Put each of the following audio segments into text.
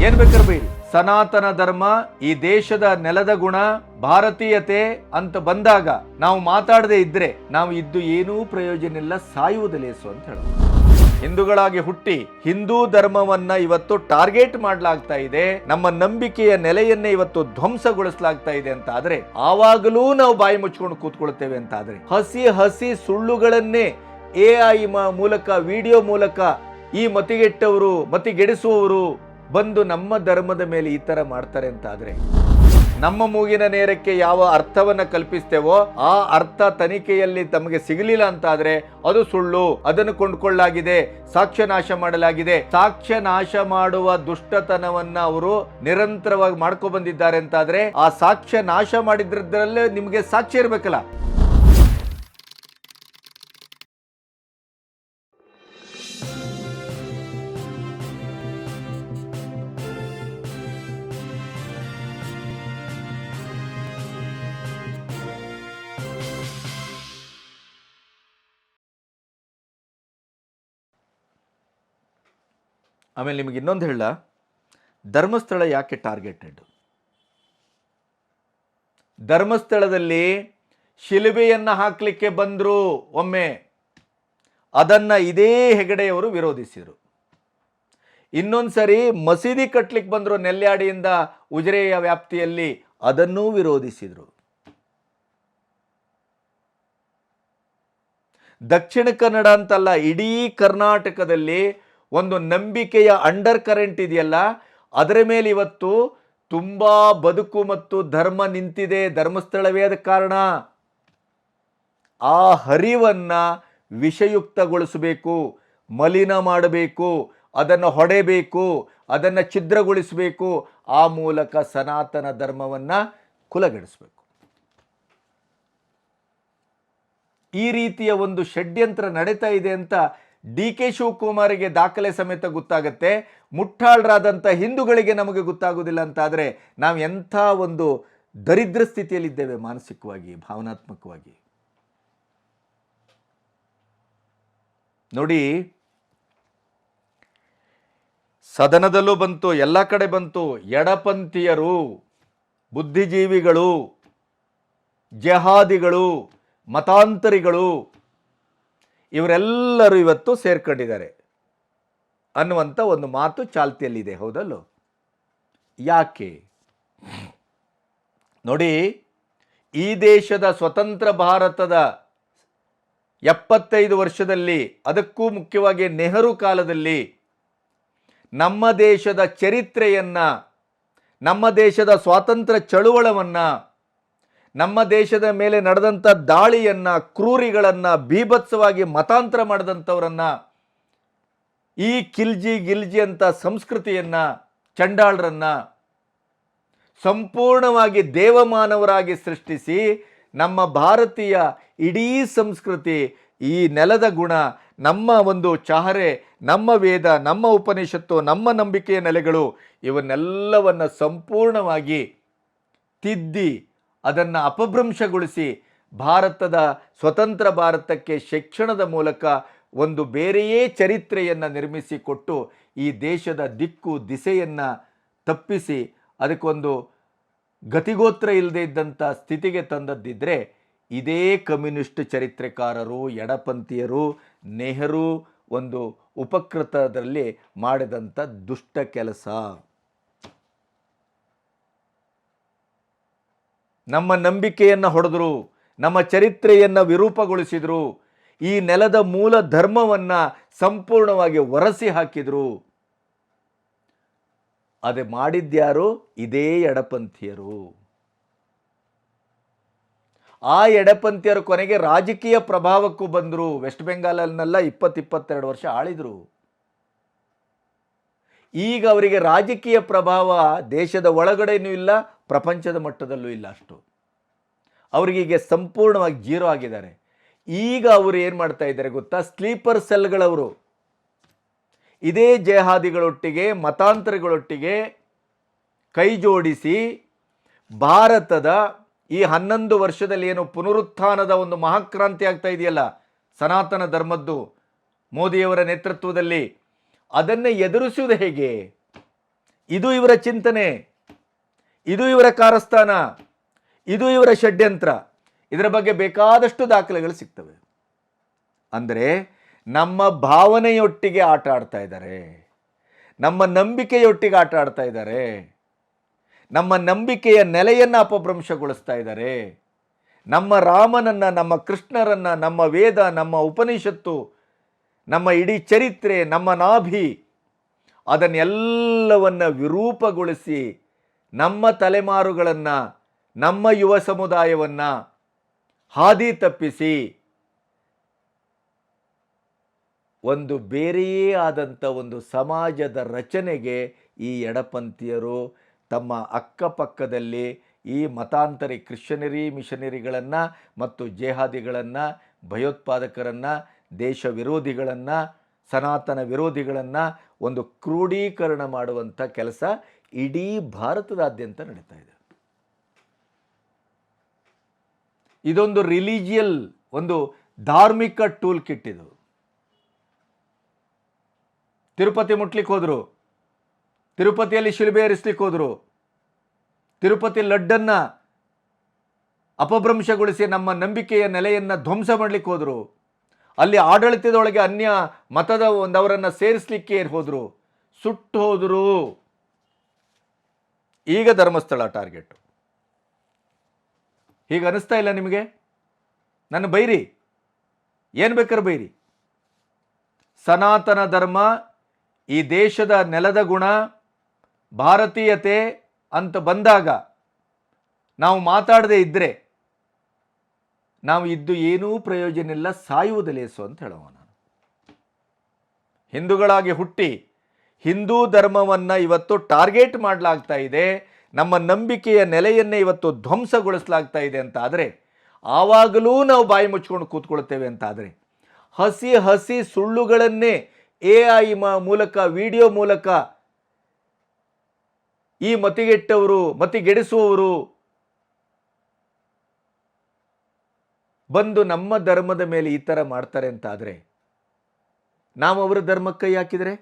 ಏನ್ ಬೇಕಾದ್ರೆ ಬೈರಿ, ಸನಾತನ ಧರ್ಮ ಈ ದೇಶದ ನೆಲದ ಗುಣ ಭಾರತೀಯತೆ ಅಂತ ಬಂದಾಗ ನಾವು ಮಾತಾಡದೆ ಇದ್ರೆ ನಾವು ಇದ್ದು ಏನೂ ಪ್ರಯೋಜನ ಇಲ್ಲ, ಸಾಯುವುದು ಲೇಸು ಅಂತ ಹೇಳೋದು. ಹಿಂದೂಗಳಾಗಿ ಹುಟ್ಟಿ ಹಿಂದೂ ಧರ್ಮವನ್ನ ಇವತ್ತು ಟಾರ್ಗೆಟ್ ಮಾಡಲಾಗ್ತಾ ಇದೆ, ನಮ್ಮ ನಂಬಿಕೆಯ ನೆಲೆಯನ್ನೇ ಇವತ್ತು ಧ್ವಂಸಗೊಳಿಸಲಾಗ್ತಾ ಇದೆ ಅಂತ ಆದ್ರೆ ಆವಾಗಲೂ ನಾವು ಬಾಯಿ ಮುಚ್ಕೊಂಡು ಕೂತ್ಕೊಳ್ತೇವೆ ಅಂತ ಆದ್ರೆ ಹಸಿ ಹಸಿ ಸುಳ್ಳುಗಳನ್ನೇ AI ಮೂಲಕ ವಿಡಿಯೋ ಮೂಲಕ ಈ ಮತಿಗೆಟ್ಟವರು ಮತಿಗೆಡಿಸುವವರು ಬಂದು ನಮ್ಮ ಧರ್ಮದ ಮೇಲೆ ಈ ತರ ಮಾಡ್ತಾರೆ ಅಂತ ಆದ್ರೆ ನಮ್ಮ ಮೂಗಿನ ನೇರಕ್ಕೆ ಯಾವ ಅರ್ಥವನ್ನ ಕಲ್ಪಿಸ್ತೇವೋ ಆ ಅರ್ಥ ತನಿಖೆಯಲ್ಲಿ ತಮಗೆ ಸಿಗಲಿಲ್ಲ ಅಂತ ಆದ್ರೆ ಅದು ಸುಳ್ಳು, ಅದನ್ನು ಕೊಂಡ್ಕೊಳ್ಳಲಾಗಿದೆ, ಸಾಕ್ಷ್ಯ ನಾಶ ಮಾಡಲಾಗಿದೆ. ಸಾಕ್ಷ್ಯ ನಾಶ ಮಾಡುವ ದುಷ್ಟತನವನ್ನ ಅವರು ನಿರಂತರವಾಗಿ ಮಾಡ್ಕೊ ಬಂದಿದ್ದಾರೆ ಅಂತ ಆದ್ರೆ ಆ ಸಾಕ್ಷ್ಯ ನಾಶ ಮಾಡಿದ್ರಲ್ಲೇ ನಿಮಗೆ ಸಾಕ್ಷಿ ಇರ್ಬೇಕಲ್ಲ. ಆಮೇಲೆ ನಿಮಗೆ ಇನ್ನೊಂದು ಹೇಳ, ಧರ್ಮಸ್ಥಳ ಯಾಕೆ ಟಾರ್ಗೆಟೆಡ್? ಧರ್ಮಸ್ಥಳದಲ್ಲಿ ಶಿಲುಬೆಯನ್ನು ಹಾಕಲಿಕ್ಕೆ ಬಂದರು ಒಮ್ಮೆ, ಅದನ್ನ ಇದೇ ಹೆಗಡೆಯವರು ವಿರೋಧಿಸಿದರು. ಇನ್ನೊಂದು ಸರಿ ಮಸೀದಿ ಕಟ್ಟಲಿಕ್ಕೆ ಬಂದರು ನೆಲ್ಯಾಡಿಯಿಂದ ಉಜಿರೆಯ ವ್ಯಾಪ್ತಿಯಲ್ಲಿ, ಅದನ್ನೂ ವಿರೋಧಿಸಿದರು. ದಕ್ಷಿಣ ಕನ್ನಡ ಅಂತಲ್ಲ, ಇಡೀ ಕರ್ನಾಟಕದಲ್ಲಿ ಒಂದು ನಂಬಿಕೆಯ ಅಂಡರ್ ಕರೆಂಟ್ ಇದೆಯಲ್ಲ, ಅದರ ಮೇಲೆ ಇವತ್ತು ತುಂಬಾ ಬದುಕು ಮತ್ತು ಧರ್ಮ ನಿಂತಿದೆ. ಧರ್ಮಸ್ಥಳವೇ ಆದ ಕಾರಣ ಆ ಹರಿವನ್ನ ವಿಷಯುಕ್ತಗೊಳಿಸಬೇಕು, ಮಲಿನ ಮಾಡಬೇಕು, ಅದನ್ನು ಹೊಡೆಯಬೇಕು, ಅದನ್ನು ಛಿದ್ರಗೊಳಿಸಬೇಕು, ಆ ಮೂಲಕ ಸನಾತನ ಧರ್ಮವನ್ನ ಕುಲಗೆಡಿಸಬೇಕು. ಈ ರೀತಿಯ ಒಂದು ಷಡ್ಯಂತ್ರ ನಡೀತಾ ಇದೆ ಅಂತ DK ಶಿವಕುಮಾರಿಗೆ ದಾಖಲೆ ಸಮೇತ ಗೊತ್ತಾಗತ್ತೆ. ಮುಟ್ಟಾಳರಾದಂಥ ಹಿಂದೂಗಳಿಗೆ ನಮಗೆ ಗೊತ್ತಾಗೋದಿಲ್ಲ ಅಂತ ಆದರೆ ನಾವು ಎಂಥ ಒಂದು ದರಿದ್ರ ಸ್ಥಿತಿಯಲ್ಲಿದ್ದೇವೆ ಮಾನಸಿಕವಾಗಿ, ಭಾವನಾತ್ಮಕವಾಗಿ. ನೋಡಿ, ಸದನದಲ್ಲೂ ಬಂತು, ಎಲ್ಲ ಕಡೆ ಬಂತು, ಎಡಪಂಥೀಯರು, ಬುದ್ಧಿಜೀವಿಗಳು, ಜಹಾದಿಗಳು, ಮತಾಂತರಿಗಳು ಇವರೆಲ್ಲರೂ ಇವತ್ತು ಸೇರ್ಕೊಂಡಿದ್ದಾರೆ ಅನ್ನುವಂಥ ಒಂದು ಮಾತು ಚಾಲ್ತಿಯಲ್ಲಿದೆ. ಹೌದಲ್ಲೋ? ಯಾಕೆ ನೋಡಿ, ಈ ದೇಶದ ಸ್ವತಂತ್ರ ಭಾರತದ 75 ವರ್ಷದಲ್ಲಿ, ಅದಕ್ಕೂ ಮುಖ್ಯವಾಗಿ ನೆಹರು ಕಾಲದಲ್ಲಿ ನಮ್ಮ ದೇಶದ ಚರಿತ್ರೆಯನ್ನ, ನಮ್ಮ ದೇಶದ ಸ್ವಾತಂತ್ರ್ಯ ಚಳುವಳವನ್ನು, ನಮ್ಮ ದೇಶದ ಮೇಲೆ ನಡೆದಂಥ ದಾಳಿಯನ್ನ, ಕ್ರೂರಿಗಳನ್ನ, ಬೀಭತ್ಸವಾಗಿ ಮತಾಂತರ ಮಾಡಿದಂಥವರನ್ನ, ಈ ಗಿಲ್ಜಿ ಅಂತ ಸಂಸ್ಕೃತಿಯನ್ನ, ಚಂಡಾಳರನ್ನ ಸಂಪೂರ್ಣವಾಗಿ ದೇವಮಾನವರಾಗಿ ಸೃಷ್ಟಿಸಿ ನಮ್ಮ ಭಾರತೀಯ ಇಡೀ ಸಂಸ್ಕೃತಿ, ಈ ನೆಲದ ಗುಣ, ನಮ್ಮ ಒಂದು ಚಾಹರೆ, ನಮ್ಮ ವೇದ, ನಮ್ಮ ಉಪನಿಷತ್ತು, ನಮ್ಮ ನಂಬಿಕೆಯ ನೆಲೆಗಳು, ಇವನ್ನೆಲ್ಲವನ್ನು ಸಂಪೂರ್ಣವಾಗಿ ತಿದ್ದಿ ಅದನ್ನು ಅಪಭ್ರಂಶಗೊಳಿಸಿ ಭಾರತದ ಸ್ವತಂತ್ರ ಭಾರತಕ್ಕೆ ಶಿಕ್ಷಣದ ಮೂಲಕ ಒಂದು ಬೇರೆಯೇ ಚರಿತ್ರೆಯನ್ನು ನಿರ್ಮಿಸಿಕೊಟ್ಟು ಈ ದೇಶದ ದಿಕ್ಕು ದಿಸೆಯನ್ನು ತಪ್ಪಿಸಿ ಅದಕ್ಕೊಂದು ಗತಿಗೋತ್ರ ಇಲ್ಲದೆ ಇದ್ದಂಥ ಸ್ಥಿತಿಗೆ ತಂದದ್ದಿದ್ರೆ ಇದೇ ಕಮ್ಯುನಿಸ್ಟ್ ಚರಿತ್ರೆಕಾರರು, ಎಡಪಂಥೀಯರು, ನೆಹರು ಒಂದು ಉಪಕೃತದಲ್ಲಿ ಮಾಡಿದಂಥ ದುಷ್ಟ ಕೆಲಸ. ನಮ್ಮ ನಂಬಿಕೆಯನ್ನು ಹೊಡೆದ್ರು, ನಮ್ಮ ಚರಿತ್ರೆಯನ್ನು ವಿರೂಪಗೊಳಿಸಿದ್ರು, ಈ ನೆಲದ ಮೂಲ ಧರ್ಮವನ್ನು ಸಂಪೂರ್ಣವಾಗಿ ಒರೆಸಿ ಹಾಕಿದ್ರು. ಅದೇ ಮಾಡಿದ್ಯಾರು? ಇದೇ ಎಡಪಂಥೀಯರು. ಆ ಎಡಪಂಥೀಯರು ಕೊನೆಗೆ ರಾಜಕೀಯ ಪ್ರಭಾವಕ್ಕೂ ಬಂದರು. ವೆಸ್ಟ್ ಬೆಂಗಾಲನ್ನೆಲ್ಲ 20-22 ವರ್ಷ ಆಳಿದ್ರು. ಈಗ ಅವರಿಗೆ ರಾಜಕೀಯ ಪ್ರಭಾವ ದೇಶದ ಒಳಗಡೆನೂ ಇಲ್ಲ, ಪ್ರಪಂಚದ ಮಟ್ಟದಲ್ಲೂ ಇಲ್ಲ. ಅಷ್ಟು ಅವರಿಗೀಗ ಸಂಪೂರ್ಣವಾಗಿ ಜೀರೋ ಆಗಿದ್ದಾರೆ. ಈಗ ಅವರು ಏನು ಮಾಡ್ತಾ ಇದ್ದಾರೆ ಗೊತ್ತಾ? ಸ್ಲೀಪರ್ ಸೆಲ್ಗಳವರು ಇದೇ ಜೇಹಾದಿಗಳೊಟ್ಟಿಗೆ, ಮತಾಂತರಿಗಳೊಟ್ಟಿಗೆ ಕೈ ಜೋಡಿಸಿ ಭಾರತದ ಈ 11 ವರ್ಷದಲ್ಲಿ ಏನು ಪುನರುತ್ಥಾನದ ಒಂದು ಮಹಾಕ್ರಾಂತಿ ಆಗ್ತಾ ಇದೆಯಲ್ಲ ಸನಾತನ ಧರ್ಮದ್ದು ಮೋದಿಯವರ ನೇತೃತ್ವದಲ್ಲಿ, ಅದನ್ನು ಎದುರಿಸುವುದು ಹೇಗೆ? ಇದು ಇವರ ಚಿಂತನೆ, ಇದು ಇವರ ಕಾರಸ್ಥಾನ, ಇದು ಇವರ ಷಡ್ಯಂತ್ರ. ಇದರ ಬಗ್ಗೆ ಬೇಕಾದಷ್ಟು ದಾಖಲೆಗಳು ಸಿಗ್ತವೆ. ಅಂದರೆ ನಮ್ಮ ಭಾವನೆಯೊಟ್ಟಿಗೆ ಆಟ ಆಡ್ತಾ ಇದ್ದಾರೆ, ನಮ್ಮ ನಂಬಿಕೆಯೊಟ್ಟಿಗೆ ಆಟ ಆಡ್ತಾ ಇದ್ದಾರೆ, ನಮ್ಮ ನಂಬಿಕೆಯ ನೆಲೆಯನ್ನು ಅಪಭ್ರಂಶಗೊಳಿಸ್ತಾ ಇದ್ದಾರೆ. ನಮ್ಮ ರಾಮನನ್ನು, ನಮ್ಮ ಕೃಷ್ಣರನ್ನು, ನಮ್ಮ ವೇದ, ನಮ್ಮ ಉಪನಿಷತ್ತು, ನಮ್ಮ ಇಡೀ ಚರಿತ್ರೆ, ನಮ್ಮ ನಾಭಿ, ಅದನ್ನೆಲ್ಲವನ್ನು ವಿರೂಪಗೊಳಿಸಿ ನಮ್ಮ ತಲೆಮಾರುಗಳನ್ನು, ನಮ್ಮ ಯುವ ಸಮುದಾಯವನ್ನು ಹಾದಿ ತಪ್ಪಿಸಿ ಒಂದು ಬೇರೆಯೇ ಆದಂಥ ಒಂದು ಸಮಾಜದ ರಚನೆಗೆ ಈ ಎಡಪಂಥೀಯರು ತಮ್ಮ ಅಕ್ಕಪಕ್ಕದಲ್ಲಿ ಈ ಮತಾಂತರಿ ಕ್ರಿಶ್ಚಿಯನರಿ ಮಿಷನರಿಗಳನ್ನು ಮತ್ತು ಜೇಹಾದಿಗಳನ್ನು, ಭಯೋತ್ಪಾದಕರನ್ನು, ದೇಶ ವಿರೋಧಿಗಳನ್ನು, ಸನಾತನ ವಿರೋಧಿಗಳನ್ನು ಒಂದು ಕ್ರೋಢೀಕರಣ ಮಾಡುವಂಥ ಕೆಲಸ ಇಡೀ ಭಾರತದಾದ್ಯಂತ ನಡೀತಾ ಇದೆ. ಇದೊಂದು ರಿಲಿಜಿಯಲ್, ಒಂದು ಧಾರ್ಮಿಕ ಟೂಲ್ ಕಿಟ್. ಇದು ತಿರುಪತಿ ಮುಟ್ಲಿಕ್ಕೆ ಹೋದರು, ತಿರುಪತಿಯಲ್ಲಿ ಶಿಲುಬೆ ಏರಿಸ್ಲಿಕ್ಕೆ ಹೋದರು, ತಿರುಪತಿ ಲಡ್ಡನ್ನು ಅಪಭ್ರಂಶಗೊಳಿಸಿ ನಮ್ಮ ನಂಬಿಕೆಯ ನೆಲೆಯನ್ನು ಧ್ವಂಸ ಮಾಡಲಿಕ್ಕೆ ಹೋದರು. ಅಲ್ಲಿ ಆಡಳಿತದೊಳಗೆ ಅನ್ಯ ಮತದ ಒಂದವರನ್ನು ಸೇರಿಸಲಿಕ್ಕೆ ಹೋದರು, ಸುಟ್ಟು ಹೋದರು. ಈಗ ಧರ್ಮಸ್ಥಳ ಟಾರ್ಗೆಟ್. ಹೀಗೆ ಅನಿಸ್ತಾ ಇಲ್ಲ ನಿಮಗೆ? ನನ್ನ ಬೈರಿ, ಏನು ಬೇಕಾದ್ರೆ ಬೈರಿ. ಸನಾತನ ಧರ್ಮ, ಈ ದೇಶದ ನೆಲದ ಗುಣ, ಭಾರತೀಯತೆ ಅಂತ ಬಂದಾಗ ನಾವು ಮಾತಾಡದೇ ಇದ್ದರೆ ನಾವು ಇದ್ದು ಏನೂ ಪ್ರಯೋಜನ ಇಲ್ಲ, ಸಾಯುವುದು ಲೇಸು ಅಂತ ಹೇಳುವ. ನಾನು ಹಿಂದೂಗಳಾಗಿ ಹುಟ್ಟಿ ಹಿಂದೂ ಧರ್ಮವನ್ನು ಇವತ್ತು ಟಾರ್ಗೆಟ್ ಮಾಡಲಾಗ್ತಾ ಇದೆ, ನಮ್ಮ ನಂಬಿಕೆಯ ನೆಲೆಯನ್ನೇ ಇವತ್ತು ಧ್ವಂಸಗೊಳಿಸಲಾಗ್ತಾ ಇದೆ ಅಂತ ಆದರೆ, ಆವಾಗಲೂ ನಾವು ಬಾಯಿ ಮುಚ್ಕೊಂಡು ಕೂತ್ಕೊಳ್ತೇವೆ ಅಂತ ಆದರೆ, ಹಸಿ ಹಸಿ ಸುಳ್ಳುಗಳನ್ನೇ AI ಮೂಲಕ, ವಿಡಿಯೋ ಮೂಲಕ ಈ ಮತಿಗೆಟ್ಟವರು, ಮತಿಗೆಡಿಸುವವರು ಬಂದು ನಮ್ಮ ಧರ್ಮದ ಮೇಲೆ ಈ ಥರ ಮಾಡ್ತಾರೆ ಅಂತ ಆದರೆ, ನಾವು ಅವರ ಧರ್ಮಕ್ಕೆ ಕೈ ಹಾಕಿದರೆ,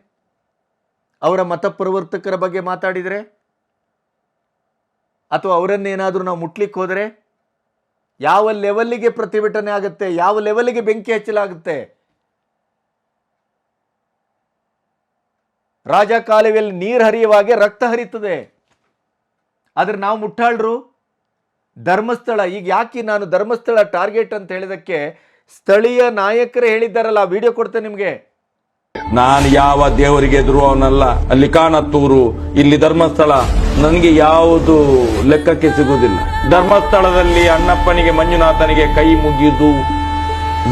ಅವರ ಮತ ಪ್ರವರ್ತಕರ ಬಗ್ಗೆ ಮಾತಾಡಿದರೆ, ಅಥವಾ ಅವರನ್ನೇನಾದರೂ ನಾವು ಮುಟ್ಲಿಕ್ಕೆ ಹೋದರೆ ಯಾವ ಲೆವೆಲ್ಲಿಗೆ ಪ್ರತಿಭಟನೆ ಆಗುತ್ತೆ, ಯಾವ ಲೆವೆಲ್ಲಿಗೆ ಬೆಂಕಿ ಹಚ್ಚಲಾಗುತ್ತೆ. ರಾಜ ಕಾಲುವೆಯಲ್ಲಿ ನೀರು ಹರಿಯುವಾಗೆ ರಕ್ತ ಹರಿಯುತ್ತದೆ. ಆದರೆ ನಾವು ಮುಟ್ಟಾಳ್ರು. ಧರ್ಮಸ್ಥಳ, ಈಗ ಯಾಕೆ ನಾನು ಧರ್ಮಸ್ಥಳ ಟಾರ್ಗೆಟ್ ಅಂತ ಹೇಳಿದಕ್ಕೆ ಸ್ಥಳೀಯ ನಾಯಕರೇ ಹೇಳಿದ್ದಾರಲ್ಲ, ಆ ವಿಡಿಯೋ ಕೊಡ್ತೇನೆ ನಿಮಗೆ. ನಾನು ಯಾವ ದೇವರಿಗೆ ದ್ರೋಹನಲ್ಲ. ಅಲ್ಲಿ ಕಾಣತ್ತೂರು, ಇಲ್ಲಿ ಧರ್ಮಸ್ಥಳ, ನನಗೆ ಯಾವುದು ಲೆಕ್ಕಕ್ಕೆ ಸಿಗುವುದಿಲ್ಲ. ಧರ್ಮಸ್ಥಳದಲ್ಲಿ ಅಣ್ಣಪ್ಪನಿಗೆ, ಮಂಜುನಾಥನಿಗೆ ಕೈ ಮುಗಿದು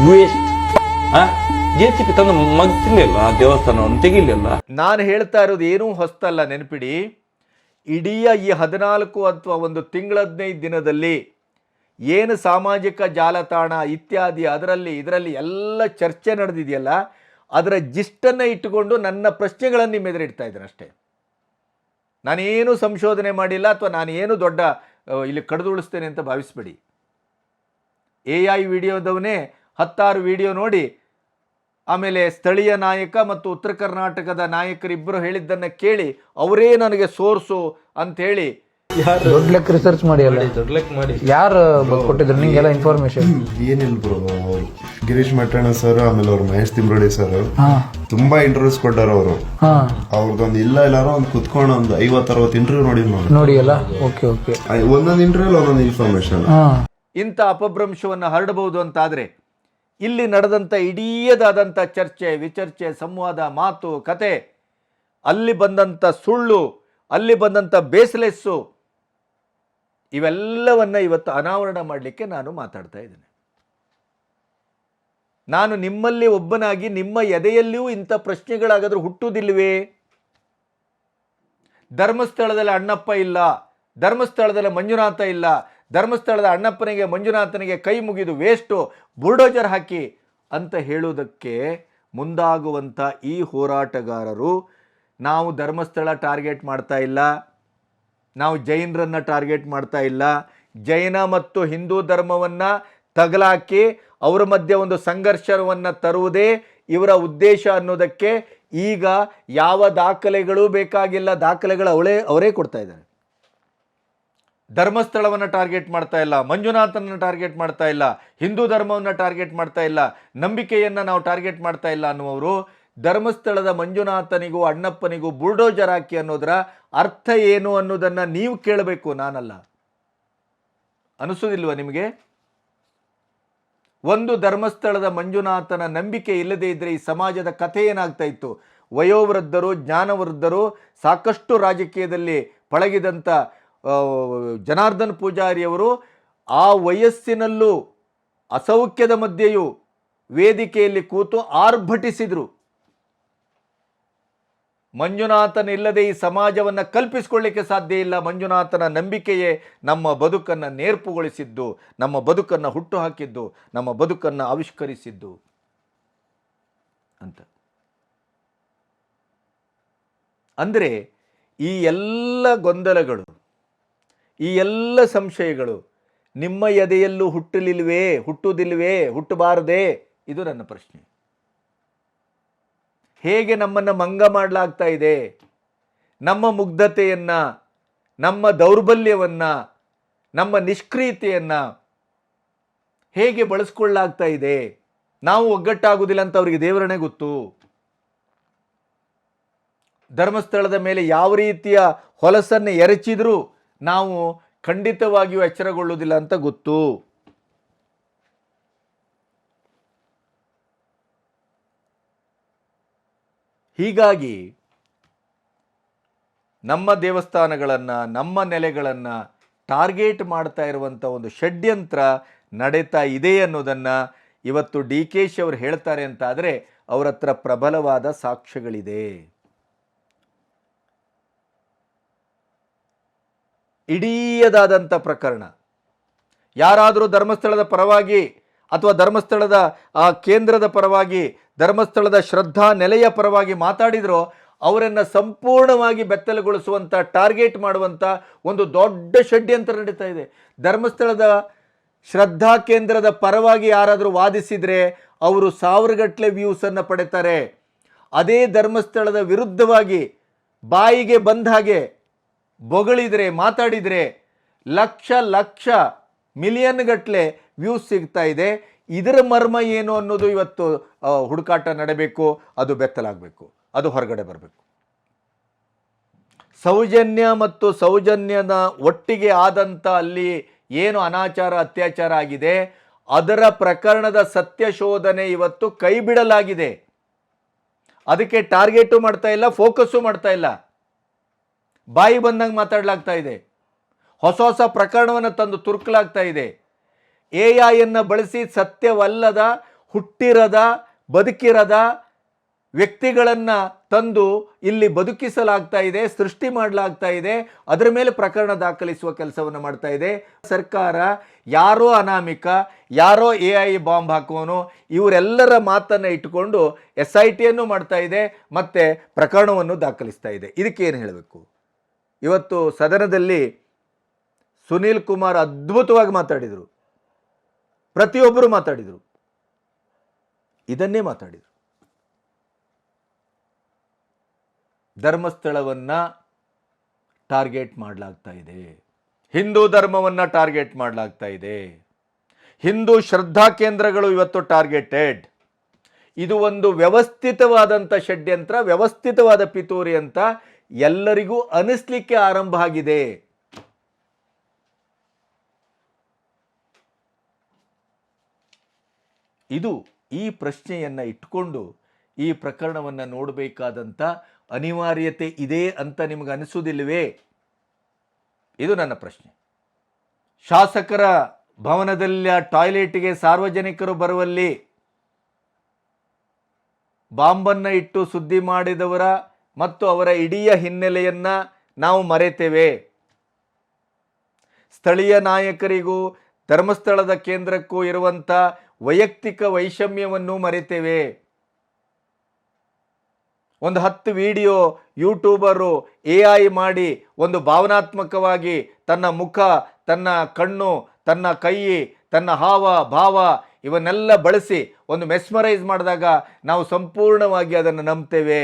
ವೇಸ್ಟ್. JCB ತಂದು ಮಗ್ತಿರ್ಲಿಲ್ಲ, ಆ ದೇವಸ್ಥಾನವನ್ನು ತೆಗಿಲಿಲ್ಲ. ನಾನು ಹೇಳ್ತಾ ಇರೋದು ಏನೂ ಹೊಸ್ತಲ್ಲ, ನೆನಪಿಡಿ. ಇಡೀ ಈ 14 ಅಥವಾ ಒಂದು ತಿಂಗಳ 15 ದಿನದಲ್ಲಿ ಏನು ಸಾಮಾಜಿಕ ಜಾಲತಾಣ ಇತ್ಯಾದಿ ಇದರಲ್ಲಿ ಎಲ್ಲ ಚರ್ಚೆ ನಡೆದಿದೆಯಲ್ಲ, ಅದರ ಜಿಸ್ಟನ್ನು ಇಟ್ಟುಕೊಂಡು ನನ್ನ ಪ್ರಶ್ನೆಗಳನ್ನು ನಿಮ್ಮ ಎದುರಿಡ್ತಾ ಇದ್ದಾರೆ ಅಷ್ಟೇ. ನಾನೇನು ಸಂಶೋಧನೆ ಮಾಡಿಲ್ಲ ಅಥವಾ ನಾನೇನು ದೊಡ್ಡ ಇಲ್ಲಿ ಕಡಿದುಳಿಸ್ತೇನೆ ಅಂತ ಭಾವಿಸ್ಬೇಡಿ. AI ವಿಡಿಯೋದವನೇ 16 ವಿಡಿಯೋ ನೋಡಿ ಆಮೇಲೆ ಸ್ಥಳೀಯ ನಾಯಕ ಮತ್ತು ಉತ್ತರ ಕರ್ನಾಟಕದ ನಾಯಕರಿಬ್ಬರು ಹೇಳಿದ್ದನ್ನು ಕೇಳಿ ಅವರೇ ನನಗೆ ಸೋರ್ಸು ಅಂತ ಹೇಳಿ ದೊಡ್ಡ ಲೆಕ್ಕ ರಿಸರ್ಚ್ ಮಾಡಿ ಅಲ್ಲ, ದೊಡ್ಡ ಲೆಕ್ಕ ಮಾಡಿ ಯಾರು ಕೊಟ್ಟಿದ್ರು ನಿಂಗೆಲ್ಲ ಇನ್ಫಾರ್ಮೇಶನ್? ಏನಿಲ್ಲ ಬ್ರೋ, ಗಿರೀಶ್ ಮಟ್ಟಣ್ಣ ಸರ್, ಆಮೇಲೆ ಅವ್ರು ಮಹೇಶ್ ತಿಮ್ರೋಡಿ ಸರ್ ತುಂಬಾ ಇಂಟರ್ವ್ಯೂಸ್ ಕೊಟ್ಟಾರ. ಅವರು ಅವ್ರದ್ದೊಂದು ಎಲ್ಲಾರು ಒಂದು ಕುತ್ಕೊಂಡು ಒಂದು 50-60 ಇಂಟರ್ವ್ಯೂ ನೋಡಿ ಅಲ್ಲ. ಓಕೆ, ಒಂದೊಂದು ಇಂಟರ್ವ್ಯೂ ಒಂದೊಂದು ಇನ್ಫಾರ್ಮೇಶನ್. ಇಂಥ ಅಪಭ್ರಂಶವನ್ನು ಹರಡಬಹುದು ಅಂತಾದ್ರೆ ಇಲ್ಲಿ ನಡೆದಂಥ ಇಡೀದಾದಂಥ ಚರ್ಚೆ, ವಿಚರ್ಚೆ, ಸಂವಾದ, ಮಾತು, ಕತೆ, ಅಲ್ಲಿ ಬಂದಂಥ ಸುಳ್ಳು, ಅಲ್ಲಿ ಬಂದಂಥ ಬೇಸ್ಲೆಸ್ಸು, ಇವೆಲ್ಲವನ್ನ ಇವತ್ತು ಅನಾವರಣ ಮಾಡಲಿಕ್ಕೆ ನಾನು ಮಾತಾಡ್ತಾ ಇದ್ದೇನೆ. ನಾನು ನಿಮ್ಮಲ್ಲಿ ಒಬ್ಬನಾಗಿ ನಿಮ್ಮ ಎದೆಯಲ್ಲಿಯೂ ಇಂಥ ಪ್ರಶ್ನೆಗಳಾಗಾದ್ರೂ ಹುಟ್ಟುವುದಿಲ್ವೇ? ಧರ್ಮಸ್ಥಳದಲ್ಲಿ ಅಣ್ಣಪ್ಪ ಇಲ್ಲ, ಧರ್ಮಸ್ಥಳದಲ್ಲಿ ಮಂಜುನಾಥ ಇಲ್ಲ, ಧರ್ಮಸ್ಥಳದ ಅಣ್ಣಪ್ಪನಿಗೆ ಮಂಜುನಾಥನಿಗೆ ಕೈ ಮುಗಿದು ವೇಸ್ಟು, ಬುಲ್ಡೋಜರ್ ಹಾಕಿ ಅಂತ ಹೇಳುವುದಕ್ಕೆ ಮುಂದಾಗುವಂಥ ಈ ಹೋರಾಟಗಾರರು, ನಾವು ಧರ್ಮಸ್ಥಳ ಟಾರ್ಗೆಟ್ ಮಾಡ್ತಾ ಇಲ್ಲ, ನಾವು ಜೈನರನ್ನು ಟಾರ್ಗೆಟ್ ಮಾಡ್ತಾ ಇಲ್ಲ, ಜೈನ ಮತ್ತು ಹಿಂದೂ ಧರ್ಮವನ್ನು ತಗಲಾಕಿ ಅವರ ಮಧ್ಯೆ ಒಂದು ಸಂಘರ್ಷವನ್ನು ತರುವುದೇ ಇವರ ಉದ್ದೇಶ ಅನ್ನೋದಕ್ಕೆ ಈಗ ಯಾವ ದಾಖಲೆಗಳೂ ಬೇಕಾಗಿಲ್ಲ, ದಾಖಲೆಗಳು ಅವರೇ ಕೊಡ್ತಾ ಇದ್ದಾರೆ. ಧರ್ಮಸ್ಥಳವನ್ನು ಟಾರ್ಗೆಟ್ ಮಾಡ್ತಾ ಇಲ್ಲ, ಮಂಜುನಾಥನನ್ನು ಟಾರ್ಗೆಟ್ ಮಾಡ್ತಾ ಇಲ್ಲ, ಹಿಂದೂ ಧರ್ಮವನ್ನು ಟಾರ್ಗೆಟ್ ಮಾಡ್ತಾ ಇಲ್ಲ, ನಂಬಿಕೆಯನ್ನು ನಾವು ಟಾರ್ಗೆಟ್ ಮಾಡ್ತಾ ಇಲ್ಲ ಅನ್ನುವರು ಧರ್ಮಸ್ಥಳದ ಮಂಜುನಾಥನಿಗೂ ಅಣ್ಣಪ್ಪನಿಗೂ ಬುಲ್ಡೋಜರ್ ಹಾಕಿ ಅನ್ನೋದರ ಅರ್ಥ ಏನು ಅನ್ನೋದನ್ನು ನೀವು ಕೇಳಬೇಕು, ನಾನಲ್ಲ. ಅನಿಸೋದಿಲ್ವ ನಿಮಗೆ? ಒಂದು ಧರ್ಮಸ್ಥಳದ ಮಂಜುನಾಥನ ನಂಬಿಕೆ ಇಲ್ಲದೇ ಇದ್ದರೆ ಈ ಸಮಾಜದ ಕಥೆ ಏನಾಗ್ತಾ ಇತ್ತು? ವಯೋವೃದ್ಧರು, ಜ್ಞಾನವೃದ್ಧರು, ಸಾಕಷ್ಟು ರಾಜಕೀಯದಲ್ಲಿ ಪಳಗಿದಂಥ ಜನಾರ್ದನ್ ಪೂಜಾರಿಯವರು ಆ ವಯಸ್ಸಿನಲ್ಲೂ ಅಸೌಖ್ಯದ ಮಧ್ಯೆಯೂ ವೇದಿಕೆಯಲ್ಲಿ ಕೂತು ಆರ್ಭಟಿಸಿದರು. ಮಂಜುನಾಥನ ಇಲ್ಲದೆ ಈ ಸಮಾಜವನ್ನು ಕಲ್ಪಿಸಿಕೊಳ್ಳಿಕ್ಕೆ ಸಾಧ್ಯ ಇಲ್ಲ. ಮಂಜುನಾಥನ ನಂಬಿಕೆಯೇ ನಮ್ಮ ಬದುಕನ್ನು ನೇರ್ಪುಗೊಳಿಸಿದ್ದು, ನಮ್ಮ ಬದುಕನ್ನು ಹುಟ್ಟು ಹಾಕಿದ್ದು, ನಮ್ಮ ಬದುಕನ್ನು ಆವಿಷ್ಕರಿಸಿದ್ದು ಅಂತ. ಅಂದರೆ ಈ ಎಲ್ಲ ಗೊಂದಲಗಳು, ಈ ಎಲ್ಲ ಸಂಶಯಗಳು ನಿಮ್ಮ ಎದೆಯಲ್ಲೂ ಹುಟ್ಟುವುದಿಲ್ವೇ, ಹುಟ್ಟಬಾರದೆ? ಇದು ನನ್ನ ಪ್ರಶ್ನೆ. ಹೇಗೆ ನಮ್ಮನ್ನು ಮಂಗ ಮಾಡಲಾಗ್ತಾ ಇದೆ? ನಮ್ಮ ಮುಗ್ಧತೆಯನ್ನು, ನಮ್ಮ ದೌರ್ಬಲ್ಯವನ್ನು, ನಮ್ಮ ನಿಷ್ಕ್ರಿಯತೆಯನ್ನು ಹೇಗೆ ಬಳಸ್ಕೊಳ್ಳಾಗ್ತಾ ಇದೆ? ನಾವು ಒಗ್ಗಟ್ಟಾಗುವುದಿಲ್ಲ ಅಂತ ಅವರಿಗೆ ದೇವರನೇ ಗೊತ್ತು. ಧರ್ಮಸ್ಥಳದ ಮೇಲೆ ಯಾವ ರೀತಿಯ ಹೊಲಸನ್ನು ಎರಚಿದ್ರೂ ನಾವು ಖಂಡಿತವಾಗಿಯೂ ಎಚ್ಚರಗೊಳ್ಳುವುದಿಲ್ಲ ಅಂತ ಗೊತ್ತು. ಹೀಗಾಗಿ ನಮ್ಮ ದೇವಸ್ಥಾನಗಳನ್ನು, ನಮ್ಮ ನೆಲೆಗಳನ್ನು ಟಾರ್ಗೆಟ್ ಮಾಡ್ತಾ ಇರುವಂಥ ಒಂದು ಷಡ್ಯಂತ್ರ ನಡೀತಾ ಇದೆ ಅನ್ನೋದನ್ನು ಇವತ್ತು ಡಿ ಕೆ ಶಿ ಅವರು ಹೇಳ್ತಾರೆ ಅಂತ ಆದರೆ ಅವರ ಹತ್ರ ಪ್ರಬಲವಾದ ಸಾಕ್ಷ್ಯಗಳಿದೆ. ಇಡೀಯದಾದಂಥ ಪ್ರಕರಣ. ಯಾರಾದರೂ ಧರ್ಮಸ್ಥಳದ ಪರವಾಗಿ ಅಥವಾ ಧರ್ಮಸ್ಥಳದ ಆ ಕೇಂದ್ರದ ಪರವಾಗಿ, ಧರ್ಮಸ್ಥಳದ ಶ್ರದ್ಧಾ ನೆಲೆಯ ಪರವಾಗಿ ಮಾತಾಡಿದ್ರೋ ಅವರನ್ನು ಸಂಪೂರ್ಣವಾಗಿ ಬೆತ್ತಲುಗೊಳಿಸುವಂಥ, ಟಾರ್ಗೆಟ್ ಮಾಡುವಂಥ ಒಂದು ದೊಡ್ಡ ಷಡ್ಯಂತ್ರ ನಡೀತಾ ಇದೆ. ಧರ್ಮಸ್ಥಳದ ಶ್ರದ್ಧಾ ಕೇಂದ್ರದ ಪರವಾಗಿ ಯಾರಾದರೂ ವಾದಿಸಿದರೆ ಅವರು 1000 ಗಟ್ಟಲೆ ವ್ಯೂಸನ್ನು ಪಡಿತಾರೆ. ಅದೇ ಧರ್ಮಸ್ಥಳದ ವಿರುದ್ಧವಾಗಿ ಬಾಯಿಗೆ ಬಂದ ಹಾಗೆ ಬೊಗಳಿದರೆ, ಮಾತಾಡಿದರೆ ಲಕ್ಷ ಮಿಲಿಯನ್ ಗಟ್ಟಲೆ ವ್ಯೂಸ್ ಸಿಗ್ತಾ ಇದೆ. ಇದರ ಮರ್ಮ ಏನು ಅನ್ನೋದು ಇವತ್ತು ಹುಡುಕಾಟ ನಡಬೇಕು. ಅದು ಬೆತ್ತಲಾಗಬೇಕು, ಅದು ಹೊರಗಡೆ ಬರಬೇಕು. ಸೌಜನ್ಯ ಮತ್ತು ಸೌಜನ್ಯದ ಒಟ್ಟಿಗೆ ಆದಂಥ ಅಲ್ಲಿ ಏನು ಅನಾಚಾರ, ಅತ್ಯಾಚಾರ ಆಗಿದೆ ಅದರ ಪ್ರಕರಣದ ಸತ್ಯ ಶೋಧನೆ ಇವತ್ತು ಕೈ ಬಿಡಲಾಗಿದೆ. ಅದಕ್ಕೆ ಟಾರ್ಗೆಟು ಮಾಡ್ತಾ ಇಲ್ಲ, ಫೋಕಸ್ಸು ಮಾಡ್ತಾ ಇಲ್ಲ. ಬಾಯಿ ಬಂದಂಗೆ ಮಾತಾಡಲಾಗ್ತಾ ಇದೆ. ಹೊಸ ಪ್ರಕರಣವನ್ನು ತಂದು ತುರುಕಲಾಗ್ತಾ ಇದೆ. AI ಬಳಸಿ ಸತ್ಯವಲ್ಲದ, ಹುಟ್ಟಿರದ, ಬದುಕಿರದ ವ್ಯಕ್ತಿಗಳನ್ನು ತಂದು ಇಲ್ಲಿ ಬದುಕಿಸಲಾಗ್ತಾ ಇದೆ, ಸೃಷ್ಟಿ ಮಾಡಲಾಗ್ತಾ ಇದೆ. ಅದರ ಮೇಲೆ ಪ್ರಕರಣ ದಾಖಲಿಸುವ ಕೆಲಸವನ್ನು ಮಾಡ್ತಾ ಇದೆ ಸರ್ಕಾರ. ಯಾರೋ ಅನಾಮಿಕ, ಯಾರೋ AI ಬಾಂಬ್ ಹಾಕುವನು, ಇವರೆಲ್ಲರ ಮಾತನ್ನು ಇಟ್ಟುಕೊಂಡು SITಯನ್ನು ಮಾಡ್ತಾ ಇದೆ ಮತ್ತು ಪ್ರಕರಣವನ್ನು ದಾಖಲಿಸ್ತಾ ಇದೆ. ಇದಕ್ಕೇನು ಹೇಳಬೇಕು? ಇವತ್ತು ಸದನದಲ್ಲಿ ಸುನೀಲ್ ಕುಮಾರ್ ಅದ್ಭುತವಾಗಿ ಮಾತಾಡಿದರು. ಪ್ರತಿಯೊಬ್ಬರು ಮಾತಾಡಿದರು, ಇದನ್ನೇ ಮಾತಾಡಿದರು. ಧರ್ಮಸ್ಥಳವನ್ನು ಟಾರ್ಗೆಟ್ ಮಾಡಲಾಗ್ತಾ ಇದೆ, ಹಿಂದೂ ಧರ್ಮವನ್ನು ಟಾರ್ಗೆಟ್ ಮಾಡಲಾಗ್ತಾ ಇದೆ, ಹಿಂದೂ ಶ್ರದ್ಧಾ ಕೇಂದ್ರಗಳು ಇವತ್ತು ಟಾರ್ಗೆಟೆಡ್. ಇದು ಒಂದು ವ್ಯವಸ್ಥಿತವಾದಂಥ ಷಡ್ಯಂತ್ರ, ವ್ಯವಸ್ಥಿತವಾದ ಪಿತೂರಿ ಅಂತ ಎಲ್ಲರಿಗೂ ಅನಿಸ್ಲಿಕ್ಕೆ ಆರಂಭ ಆಗಿದೆ. ಇದು ಈ ಪ್ರಶ್ನೆಯನ್ನು ಇಟ್ಕೊಂಡು ಈ ಪ್ರಕರಣವನ್ನು ನೋಡಬೇಕಾದಂಥ ಅನಿವಾರ್ಯತೆ ಇದೆ ಅಂತ ನಿಮಗೆ ಅನಿಸುವುದಿಲ್ಲವೇ? ಇದು ನನ್ನ ಪ್ರಶ್ನೆ. ಶಾಸಕರ ಭವನದಲ್ಲಿ ಟಾಯ್ಲೆಟ್ಗೆ ಸಾರ್ವಜನಿಕರು ಬರುವಲ್ಲಿ ಬಾಂಬನ್ನು ಇಟ್ಟು ಸುದ್ದಿ ಮಾಡಿದವರ ಮತ್ತು ಅವರ ಇಡೀ ಹಿನ್ನೆಲೆಯನ್ನು ನಾವು ಮರೆತೇವೆ. ಸ್ಥಳೀಯ ನಾಯಕರಿಗೂ ಧರ್ಮಸ್ಥಳದ ಕೇಂದ್ರಕ್ಕೂ ಇರುವಂಥ ವೈಯಕ್ತಿಕ ವೈಷಮ್ಯವನ್ನು ಮರೆತೇವೆ. ಒಂದು 10 ವಿಡಿಯೋ ಯೂಟ್ಯೂಬರು AI ಮಾಡಿ ಒಂದು ಭಾವನಾತ್ಮಕವಾಗಿ ತನ್ನ ಮುಖ, ತನ್ನ ಕಣ್ಣು, ತನ್ನ ಕೈ, ತನ್ನ ಹಾವ ಭಾವ ಇವನ್ನೆಲ್ಲ ಬಳಸಿ ಒಂದು ಮೆಸ್ಮರೈಸ್ ಮಾಡಿದಾಗ ನಾವು ಸಂಪೂರ್ಣವಾಗಿ ಅದನ್ನು ನಂಬ್ತೇವೆ.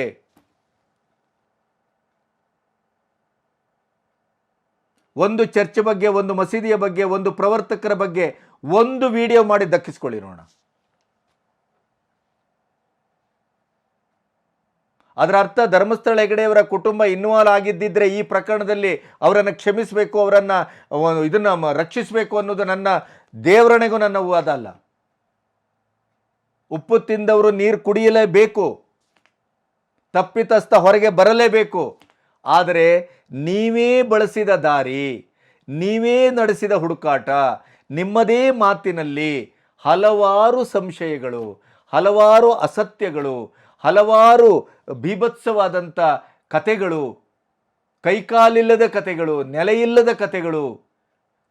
ಒಂದು ಚರ್ಚ್ ಬಗ್ಗೆ, ಒಂದು ಮಸೀದಿಯ ಬಗ್ಗೆ, ಒಂದು ಪ್ರವರ್ತಕರ ಬಗ್ಗೆ ಒಂದು ವಿಡಿಯೋ ಮಾಡಿ ದಕ್ಕಿಸ್ಕೊಳ್ಳಿ ನೋಡೋಣ. ಅದರ ಅರ್ಥ ಧರ್ಮಸ್ಥಳ ಹೆಗಡೆಯವರ ಕುಟುಂಬ ಇನ್ವಾಲ್ವ್ ಆಗಿದ್ದಿದ್ರೆ ಈ ಪ್ರಕರಣದಲ್ಲಿ ಅವರನ್ನು ಕ್ಷಮಿಸಬೇಕು, ಅವರನ್ನು ಇದನ್ನು ರಕ್ಷಿಸಬೇಕು ಅನ್ನೋದು ನನ್ನ ದೇವರಣೆಗೂ ನನ್ನ ವಾದ ಅಲ್ಲ. ಉಪ್ಪು ತಿಂದವರು ನೀರು ಕುಡಿಯಲೇಬೇಕು, ತಪ್ಪಿತಸ್ಥ ಹೊರಗೆ ಬರಲೇಬೇಕು. ಆದರೆ ನೀವೇ ಬಳಸಿದ ದಾರಿ, ನೀವೇ ನಡೆಸಿದ ಹುಡುಕಾಟ, ನಿಮ್ಮದೇ ಮಾತಿನಲ್ಲಿ ಹಲವಾರು ಸಂಶಯಗಳು, ಹಲವಾರು ಅಸತ್ಯಗಳು, ಹಲವಾರು ಬೀಭತ್ಸವಾದಂಥ ಕತೆಗಳು, ಕೈಕಾಲಿಲ್ಲದ ಕತೆಗಳು, ನೆಲೆಯಿಲ್ಲದ ಕತೆಗಳು,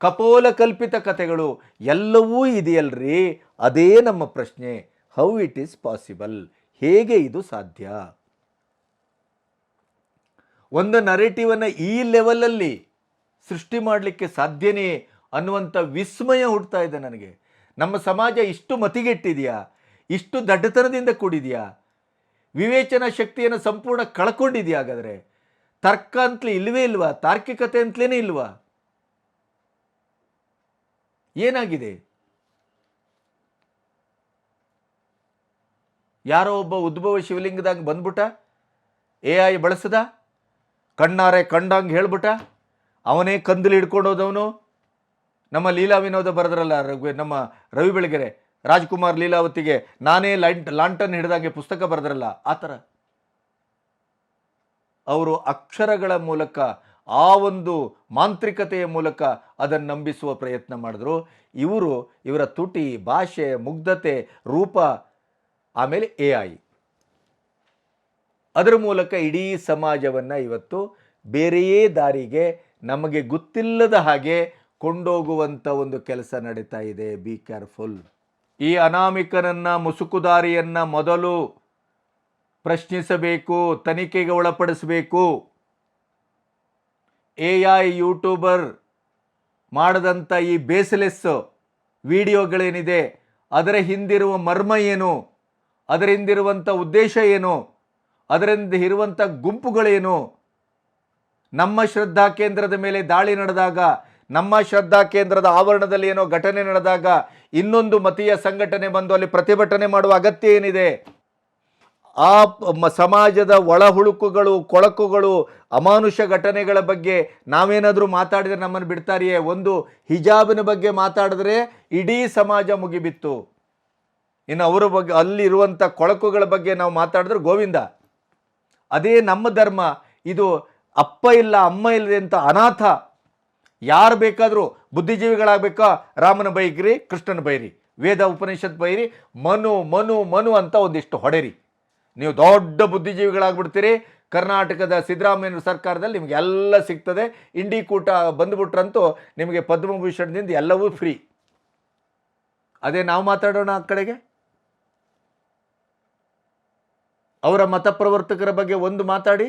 ಕಪೋಲ ಕಲ್ಪಿತ ಕತೆಗಳು ಎಲ್ಲವೂ ಇದೆಯಲ್ರಿ. ಅದೇ ನಮ್ಮ ಪ್ರಶ್ನೆ, ಹೌ ಇಟ್ ಈಸ್ ಪಾಸಿಬಲ್, ಹೇಗೆ ಇದು ಸಾಧ್ಯ? ಒಂದು ನರೇಟಿವನ್ನು ಈ ಲೆವೆಲಲ್ಲಿ ಸೃಷ್ಟಿ ಮಾಡಲಿಕ್ಕೆ ಸಾಧ್ಯನೇ ಅನ್ನುವಂಥ ವಿಸ್ಮಯ ಹುಡ್ತಾ ಇದೆ ನನಗೆ. ನಮ್ಮ ಸಮಾಜ ಇಷ್ಟು ಮತಿಗೆಟ್ಟಿದೆಯಾ? ಇಷ್ಟು ದಡ್ಡತನದಿಂದ ಕೂಡಿದೆಯಾ? ವಿವೇಚನಾ ಶಕ್ತಿಯನ್ನು ಸಂಪೂರ್ಣ ಕಳ್ಕೊಂಡಿದೆಯಾ? ಹಾಗಾದರೆ ತರ್ಕ ಅಂತಲೇ ಇಲ್ವೇ ಇಲ್ವಾ? ತಾರ್ಕಿಕತೆ ಅಂತಲೇ ಇಲ್ವಾ? ಏನಾಗಿದೆ? ಯಾರೋ ಒಬ್ಬ ಉದ್ಭವ ಶಿವಲಿಂಗದಾಗ ಬಂದ್ಬಿಟ್ಟ, AI ಬಳಸದ, ಕಣ್ಣಾರೆ ಕಂಡಂಗೆ ಹೇಳ್ಬಿಟ್ಟ, ಅವನೇ ಕಂದಲಿ ಹಿಡ್ಕೊಂಡೋದವನು. ನಮ್ಮ ಲೀಲಾ ವಿನೋದ ಬರೆದ್ರಲ್ಲ ನಮ್ಮ ರವಿ ಬೆಳಗೆರೆ, ರಾಜ್ಕುಮಾರ್ ಲೀಲಾವತಿಗೆ ನಾನೇ ಲಾಂಟನ್ ಹಿಡಿದಾಗೆ ಪುಸ್ತಕ ಬರೆದ್ರಲ್ಲ, ಆ ಥರ ಅವರು ಅಕ್ಷರಗಳ ಮೂಲಕ, ಆ ಒಂದು ಮಾಂತ್ರಿಕತೆಯ ಮೂಲಕ ಅದನ್ನು ನಂಬಿಸುವ ಪ್ರಯತ್ನ ಮಾಡಿದ್ರು. ಇವರ ತುಟಿ, ಭಾಷೆ, ಮುಗ್ಧತೆ, ರೂಪ, ಆಮೇಲೆ AI, ಅದರ ಮೂಲಕ ಇಡೀ ಸಮಾಜವನ್ನು ಇವತ್ತು ಬೇರೆಯೇ ದಾರಿಗೆ, ನಮಗೆ ಗೊತ್ತಿಲ್ಲದ ಹಾಗೆ ಕೊಂಡೋಗುವಂಥ ಒಂದು ಕೆಲಸ ನಡೀತಾ ಇದೆ. Be careful. ಈ ಅನಾಮಿಕನನ್ನ, ಮುಸುಕುದಾರಿಯನ್ನ ಮೊದಲು ಪ್ರಶ್ನಿಸಬೇಕು, ತನಿಖೆಗೆ ಒಳಪಡಿಸಬೇಕು. AI ಯೂಟ್ಯೂಬರ್ ಮಾಡದಂಥ ಈ ಬೇಸ್ಲೆಸ್ ವಿಡಿಯೋಗಳೇನಿದೆ, ಅದರ ಹಿಂದಿರುವ ಮರ್ಮ ಏನು, ಅದರ ಹಿಂದಿರುವಂಥ ಉದ್ದೇಶ ಏನು, ಅದರಿಂದ ಇರುವಂಥ ಗುಂಪುಗಳೇನು? ನಮ್ಮ ಶ್ರದ್ಧಾ ಕೇಂದ್ರದ ಮೇಲೆ ದಾಳಿ ನಡೆದಾಗ, ನಮ್ಮ ಶ್ರದ್ಧಾ ಕೇಂದ್ರದ ಆವರಣದಲ್ಲಿ ಏನೋ ಘಟನೆ ನಡೆದಾಗ ಇನ್ನೊಂದು ಮತೀಯ ಸಂಘಟನೆ ಬಂದು ಅಲ್ಲಿ ಪ್ರತಿಭಟನೆ ಮಾಡುವ ಅಗತ್ಯ ಏನಿದೆ? ಆ ಸಮಾಜದ ಒಳಹುಳುಕುಗಳು, ಕೊಳಕುಗಳು, ಅಮಾನುಷ ಘಟನೆಗಳ ಬಗ್ಗೆ ನಾವೇನಾದರೂ ಮಾತಾಡಿದರೆ ನಮ್ಮನ್ನು ಬಿಡ್ತಾರಿಯೇ? ಒಂದು ಹಿಜಾಬಿನ ಬಗ್ಗೆ ಮಾತಾಡಿದ್ರೆ ಇಡೀ ಸಮಾಜ ಮುಗಿಬಿತ್ತು. ಇನ್ನು ಅವರ ಬಗ್ಗೆ, ಅಲ್ಲಿರುವಂಥ ಕೊಳಕುಗಳ ಬಗ್ಗೆ ನಾವು ಮಾತಾಡಿದ್ರೆ ಗೋವಿಂದ. ಅದೇ ನಮ್ಮ ಧರ್ಮ, ಇದು ಅಪ್ಪ ಇಲ್ಲ ಅಮ್ಮ ಇಲ್ಲದೆ ಅಂತ ಅನಾಥ. ಯಾರು ಬೇಕಾದರೂ ಬುದ್ಧಿಜೀವಿಗಳಾಗಬೇಕಾ? ರಾಮನ ಬೈಗ್ರಿ, ಕೃಷ್ಣನ ಬೈರಿ, ವೇದ ಉಪನಿಷತ್ ಬೈರಿ, ಮನು ಮನು ಮನು ಅಂತ ಒಂದಿಷ್ಟು ಹೊಡೆರಿ, ನೀವು ದೊಡ್ಡ ಬುದ್ಧಿಜೀವಿಗಳಾಗ್ಬಿಡ್ತೀರಿ. ಕರ್ನಾಟಕದ ಸಿದ್ದರಾಮಯ್ಯ ಸರ್ಕಾರದಲ್ಲಿ ನಿಮಗೆ ಎಲ್ಲ ಸಿಗ್ತದೆ. ಇಂಡಿ ಕೂಟ ಬಂದುಬಿಟ್ರಂತೂ ನಿಮಗೆ ಪದ್ಮಭೂಷಣದಿಂದ ಎಲ್ಲವೂ ಫ್ರೀ. ಅದೇ ನಾವು ಮಾತಾಡೋಣ ಆ ಕಡೆಗೆ. ಅವರ ಮತ ಪ್ರವರ್ತಕರ ಬಗ್ಗೆ ಒಂದು ಮಾತಾಡಿ,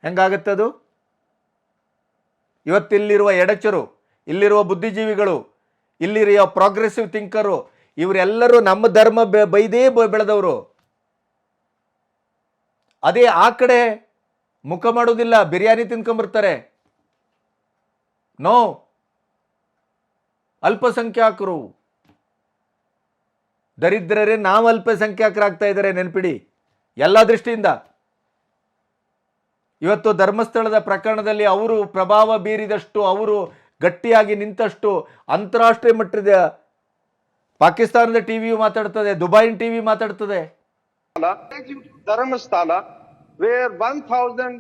ಹೆಂಗಾಗತ್ತದು? ಇವತ್ತಿಲ್ಲಿರುವ ಎಡಚರು, ಇಲ್ಲಿರುವ ಬುದ್ಧಿಜೀವಿಗಳು, ಇಲ್ಲಿರುವ ಪ್ರೋಗ್ರೆಸಿವ್ ಥಿಂಕರು, ಇವರೆಲ್ಲರೂ ನಮ್ಮ ಧರ್ಮ ಬೈದೇ ಬೆಳೆದವರು. ಅದೇ ಆ ಕಡೆ ಮುಖ ಮಾಡೋದಿಲ್ಲ, ಬಿರಿಯಾನಿ ತಿನ್ಕೊಂಬರ್ತಾರೆ. ನೋ, ಅಲ್ಪಸಂಖ್ಯಾತರು, ದರಿದ್ರರೇ ನಾವು ಅಲ್ಪಸಂಖ್ಯಾತರಾಗ್ತಾ ಇದ್ದಾರೆ, ನೆನಪಿಡಿ ಎಲ್ಲ ದೃಷ್ಟಿಯಿಂದ. ಇವತ್ತು ಧರ್ಮಸ್ಥಳದ ಪ್ರಕರಣದಲ್ಲಿ ಅವರು ಪ್ರಭಾವ ಬೀರಿದಷ್ಟು, ಅವರು ಗಟ್ಟಿಯಾಗಿ ನಿಂತಷ್ಟು ಅಂತಾರಾಷ್ಟ್ರೀಯ ಮಟ್ಟದ ಪಾಕಿಸ್ತಾನದ ಟಿವಿಯು ಮಾತಾಡ್ತದೆ, ದುಬೈನ ಟಿವಿ ಮಾತಾಡ್ತದೆ. Dharmasthala where 1000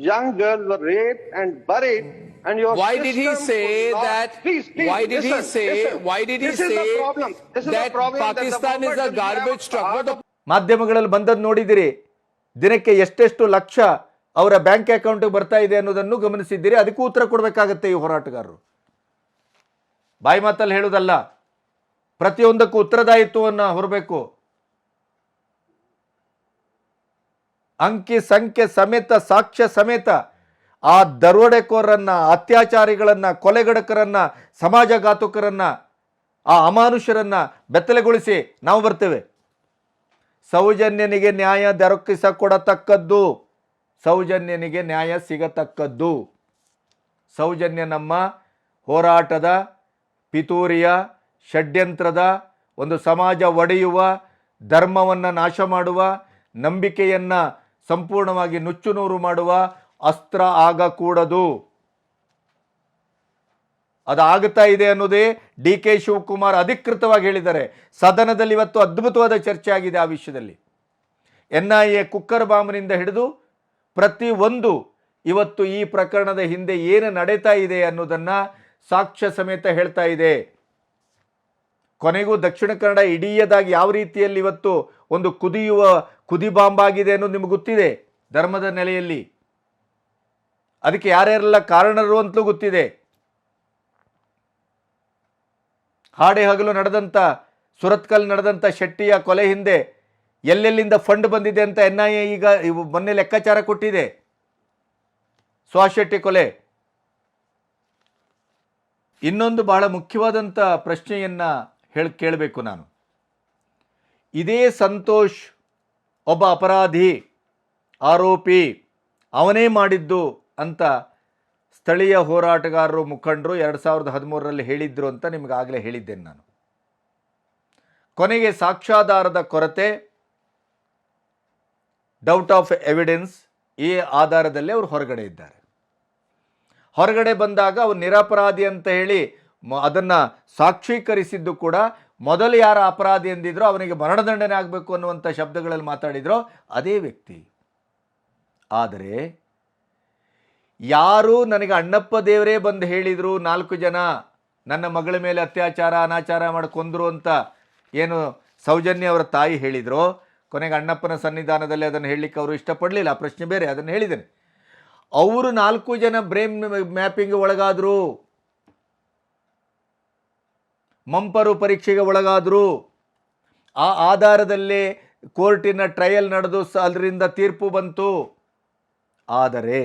young girls were raped and buried, and your why did he system say could not- that please, why did listen, he say listen. why did he This is say the problem. This is the that problem that the Pakistan is a government will garbage never truck? start. What the ಮಾಧ್ಯಮಗಳಲ್ಲಿ ಬಂದದ್ದು ನೋಡಿದಿರಿ. ದಿನಕ್ಕೆ ಎಷ್ಟೆಷ್ಟು ಲಕ್ಷ ಅವರ bank ಅಕೌಂಟ್ಗೆ ಬರ್ತಾ ಇದೆ ಅನ್ನೋದನ್ನು ಗಮನಿಸಿದ್ದೀರಿ. ಅದಕ್ಕೂ ಉತ್ತರ ಕೊಡಬೇಕಾಗತ್ತೆ ಈ ಹೋರಾಟಗಾರರು. ಬಾಯಿ ಮಾತಲ್ಲಿ ಹೇಳುವುದಲ್ಲ, ಪ್ರತಿಯೊಂದಕ್ಕೂ ಉತ್ತರದಾಯಿತ್ವವನ್ನು ಹೊರಬೇಕು. ಅಂಕಿ ಸಂಖ್ಯೆ ಸಮೇತ, ಸಾಕ್ಷ್ಯ ಸಮೇತ ಆ ದರೋಡೆಕೋರರನ್ನ, ಅತ್ಯಾಚಾರಿಗಳನ್ನ, ಕೊಲೆಗಡಕರನ್ನ, ಸಮಾಜಘಾತುಕರನ್ನ ಆ ಅಮಾನುಷರನ್ನ ಬೆತ್ತಲೆಗೊಳಿಸಿ ನಾವು ಬರ್ತೇವೆ. ಸೌಜನ್ಯನಿಗೆ ನ್ಯಾಯ ದೊರಕಿಸಿಕೊಡತಕ್ಕದ್ದು, ಸೌಜನ್ಯನಿಗೆ ನ್ಯಾಯ ಸಿಗತಕ್ಕದ್ದು. ಸೌಜನ್ಯ ನಮ್ಮ ಹೋರಾಟದ, ಪಿತೂರಿಯ, ಷಡ್ಯಂತ್ರದ, ಒಂದು ಸಮಾಜ ಒಡೆಯುವ, ಧರ್ಮವನ್ನು ನಾಶ ಮಾಡುವ, ನಂಬಿಕೆಯನ್ನು ಸಂಪೂರ್ಣವಾಗಿ ನುಚ್ಚುನೂರು ಮಾಡುವ ಅಸ್ತ್ರ ಆಗಕೂಡದು. ಅದಾಗುತ್ತಾ ಇದೆ ಅನ್ನೋದೇ ಡಿ.ಕೆ. ಶಿವಕುಮಾರ್ ಅಧಿಕೃತವಾಗಿ ಹೇಳಿದ್ದಾರೆ. ಸದನದಲ್ಲಿ ಇವತ್ತು ಅದ್ಭುತವಾದ ಚರ್ಚೆ ಆಗಿದೆ ಆ ವಿಷಯದಲ್ಲಿ. NIA ಕುಕ್ಕರ್ ಬಾಂಬ್ನಿಂದ ಹಿಡಿದು ಪ್ರತಿಯೊಂದು ಇವತ್ತು ಈ ಪ್ರಕರಣದ ಹಿಂದೆ ಏನು ನಡೀತಾ ಇದೆ ಅನ್ನೋದನ್ನು ಸಾಕ್ಷ್ಯ ಸಮೇತ ಹೇಳ್ತಾ ಇದೆ. ಕೊನೆಗೂ ದಕ್ಷಿಣ ಕನ್ನಡ ಇಡೀಯದಾಗಿ ಯಾವ ರೀತಿಯಲ್ಲಿ ಇವತ್ತು ಒಂದು ಕುದಿ ಬಾಂಬ್ ಆಗಿದೆ ಅನ್ನೋದು ನಿಮ್ಗೆ ಗೊತ್ತಿದೆ. ಧರ್ಮದ ನೆಲೆಯಲ್ಲಿ ಅದಕ್ಕೆ ಯಾರ್ಯಾರೆಲ್ಲ ಕಾರಣರು ಅಂತಲೂ ಗೊತ್ತಿದೆ. ಹಾಡೆ ಹಗಲು ನಡೆದಂಥ, ಸುರತ್ಕಲ್ ನಡೆದಂಥ ಶೆಟ್ಟಿಯ ಕೊಲೆ ಹಿಂದೆ ಎಲ್ಲೆಲ್ಲಿಂದ ಫಂಡ್ ಬಂದಿದೆ ಅಂತ NIA ಈಗ ಮೊನ್ನೆ ಲೆಕ್ಕಾಚಾರ ಕೊಟ್ಟಿದೆ. ಸುಹಾಸ್ ಶೆಟ್ಟಿ ಕೊಲೆ. ಇನ್ನೊಂದು ಬಹಳ ಮುಖ್ಯವಾದಂಥ ಪ್ರಶ್ನೆಯನ್ನು ಕೇಳಬೇಕು ನಾನು. ಇದೇ ಸಂತೋಷ್ ಒಬ್ಬ ಅಪರಾಧಿ, ಆರೋಪಿ, ಅವನೇ ಮಾಡಿದ್ದು ಅಂತ ಸ್ಥಳೀಯ ಹೋರಾಟಗಾರರು, ಮುಖಂಡರು 2013ರಲ್ಲಿ ಹೇಳಿದ್ರು ಅಂತ ನಿಮಗಾಗಲೇ ಹೇಳಿದ್ದೇನೆ ನಾನು. ಕೊನೆಗೆ ಸಾಕ್ಷ್ಯಾಧಾರದ ಕೊರತೆ, ಡೌಟ್ ಆಫ್ ಎವಿಡೆನ್ಸ್, ಈ ಆಧಾರದಲ್ಲಿ ಅವರು ಹೊರಗಡೆ ಇದ್ದಾರೆ. ಹೊರಗಡೆ ಬಂದಾಗ ಅವರು ನಿರಪರಾಧಿ ಅಂತ ಹೇಳಿ ಅದನ್ನು ಸಾಕ್ಷೀಕರಿಸಿದ್ದು ಕೂಡ ಮೊದಲು ಯಾರ ಅಪರಾಧಿ ಎಂದಿದ್ರು ಅವನಿಗೆ ಮರಣದಂಡನೆ ಆಗಬೇಕು ಅನ್ನುವಂಥ ಶಬ್ದಗಳಲ್ಲಿ ಮಾತಾಡಿದ್ರು ಅದೇ ವ್ಯಕ್ತಿ. ಆದರೆ ಯಾರು ನನಗೆ ಅಣ್ಣಪ್ಪ ದೇವರೇ ಬಂದು ಹೇಳಿದರು 4 ಜನ ನನ್ನ ಮಗಳ ಮೇಲೆ ಅತ್ಯಾಚಾರ ಅನಾಚಾರ ಮಾಡಿಕೊಂಡ್ರು ಅಂತ ಏನು ಸೌಜನ್ಯ ಅವರ ತಾಯಿ ಹೇಳಿದ್ರು, ಕೊನೆಗೆ ಅಣ್ಣಪ್ಪನ ಸನ್ನಿಧಾನದಲ್ಲಿ ಅದನ್ನು ಹೇಳಲಿಕ್ಕೆ ಅವರು ಇಷ್ಟಪಡಲಿಲ್ಲ. ಆ ಪ್ರಶ್ನೆ ಬೇರೆ, ಅದನ್ನು ಹೇಳಿದ್ದೇನೆ. ಅವರು 4 ಜನ ಬ್ರೈನ್ ಮ್ಯಾಪಿಂಗ್ ಒಳಗಾದರು, ಮಂಪರು ಪರೀಕ್ಷೆಗೆ ಒಳಗಾದರು. ಆ ಆಧಾರದಲ್ಲಿ ಕೋರ್ಟಿನ ಟ್ರಯಲ್ ನಡೆದು ಅದರಿಂದ ತೀರ್ಪು ಬಂತು. ಆದರೆ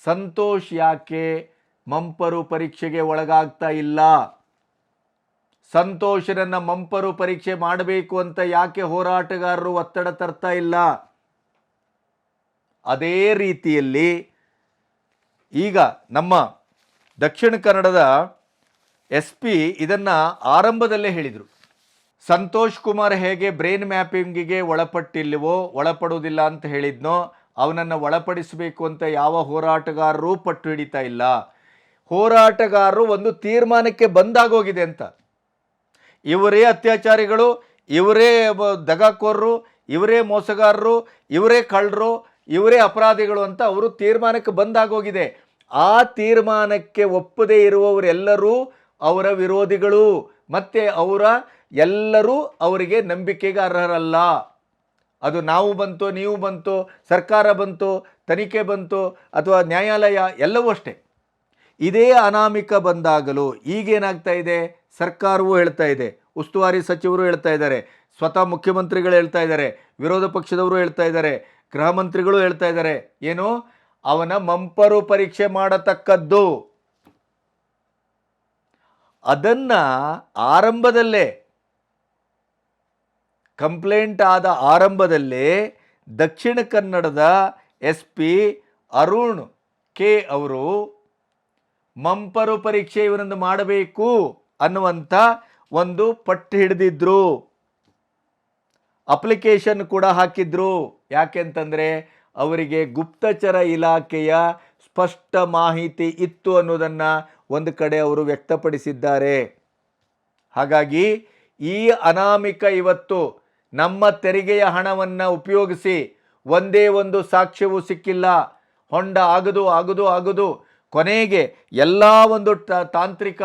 ಸಂತೋಷ್ ಯಾಕೆ ಮಂಪರು ಪರೀಕ್ಷೆಗೆ ಒಳಗಾಗ್ತಾ ಇಲ್ಲ? ಸಂತೋಷರನ್ನ ಮಂಪರು ಪರೀಕ್ಷೆ ಮಾಡಬೇಕು ಅಂತ ಯಾಕೆ ಹೋರಾಟಗಾರರು ಒತ್ತಡ ತರ್ತಾ ಇಲ್ಲ? ಅದೇ ರೀತಿಯಲ್ಲಿ ಈಗ ನಮ್ಮ ದಕ್ಷಿಣ ಕನ್ನಡದ SP ಇದನ್ನು ಆರಂಭದಲ್ಲೇ ಹೇಳಿದರು. ಸಂತೋಷ್ ಕುಮಾರ್ ಹೇಗೆ ಬ್ರೈನ್ ಮ್ಯಾಪಿಂಗಿಗೆ ಒಳಪಡುವುದಿಲ್ಲ ಅಂತ ಹೇಳಿದ್ನೋ, ಅವನನ್ನು ಒಳಪಡಿಸಬೇಕು ಅಂತ ಯಾವ ಹೋರಾಟಗಾರರೂ ಪಟ್ಟು ಹಿಡಿತಾ ಇಲ್ಲ. ಹೋರಾಟಗಾರರು ಒಂದು ತೀರ್ಮಾನಕ್ಕೆ ಬಂದಾಗೋಗಿದೆ ಅಂತ. ಇವರೇ ಅತ್ಯಾಚಾರಿಗಳು, ಇವರೇ ದಗಾಕೋರರು, ಇವರೇ ಮೋಸಗಾರರು, ಇವರೇ ಕಳ್ಳರು, ಇವರೇ ಅಪರಾಧಿಗಳು ಅಂತ ಅವರು ತೀರ್ಮಾನಕ್ಕೆ ಬಂದಾಗೋಗಿದೆ. ಆ ತೀರ್ಮಾನಕ್ಕೆ ಒಪ್ಪದೇ ಇರುವವರೆಲ್ಲರೂ ಅವರ ವಿರೋಧಿಗಳು, ಮತ್ತು ಎಲ್ಲರೂ ಅವರಿಗೆ ನಂಬಿಕೆಗೆ ಅರ್ಹರಲ್ಲ. ಅದು ನಾವು ಬಂತು, ನೀವು ಬಂತು, ಸರ್ಕಾರ ಬಂತು, ತನಿಖೆ ಬಂತು, ಅಥವಾ ನ್ಯಾಯಾಲಯ, ಎಲ್ಲವೂ ಅಷ್ಟೇ. ಇದೇ ಅನಾಮಿಕ ಬಂದಾಗಲೂ ಈಗೇನಾಗ್ತಾ ಇದೆ? ಸರ್ಕಾರವೂ ಹೇಳ್ತಾ ಇದೆ, ಉಸ್ತುವಾರಿ ಸಚಿವರು ಹೇಳ್ತಾ ಇದ್ದಾರೆ, ಸ್ವತಃ ಮುಖ್ಯಮಂತ್ರಿಗಳು ಹೇಳ್ತಾ ಇದ್ದಾರೆ, ವಿರೋಧ ಪಕ್ಷದವರು ಹೇಳ್ತಾ ಇದ್ದಾರೆ, ಗೃಹ ಮಂತ್ರಿಗಳು ಹೇಳ್ತಾ ಇದ್ದಾರೆ. ಏನು? ಅವನ ಮಂಪರು ಪರೀಕ್ಷೆ ಮಾಡತಕ್ಕದ್ದು. ಅದನ್ನು ಆರಂಭದಲ್ಲೇ, ಕಂಪ್ಲೇಂಟ್ ಆದ ಆರಂಭದಲ್ಲೇ ದಕ್ಷಿಣ ಕನ್ನಡದ SP ಅರುಣ್ ಕೆ ಅವರು ಮಂಪರು ಪರೀಕ್ಷೆ ಇವರನ್ನು ಮಾಡಬೇಕು ಅನ್ನುವಂಥ ಒಂದು ಪಟ್ಟು ಹಿಡಿದಿದ್ರು. ಅಪ್ಲಿಕೇಶನ್ ಕೂಡ ಹಾಕಿದ್ರು. ಯಾಕೆಂತಂದರೆ ಅವರಿಗೆ ಗುಪ್ತಚರ ಇಲಾಖೆಯ ಸ್ಪಷ್ಟ ಮಾಹಿತಿ ಇತ್ತು ಅನ್ನೋದನ್ನು ಒಂದು ಕಡೆ ಅವರು ವ್ಯಕ್ತಪಡಿಸಿದ್ದಾರೆ. ಹಾಗಾಗಿ ಈ ಅನಾಮಿಕ ಇವತ್ತು ನಮ್ಮ ತೆರಿಗೆಯ ಹಣವನ್ನು ಉಪಯೋಗಿಸಿ ಒಂದೇ ಒಂದು ಸಾಕ್ಷ್ಯವೂ ಸಿಕ್ಕಿಲ್ಲ. ಹೊಂಡ ಆಗದು ಕೊನೆಗೆ ಎಲ್ಲ ಒಂದು ತಾಂತ್ರಿಕ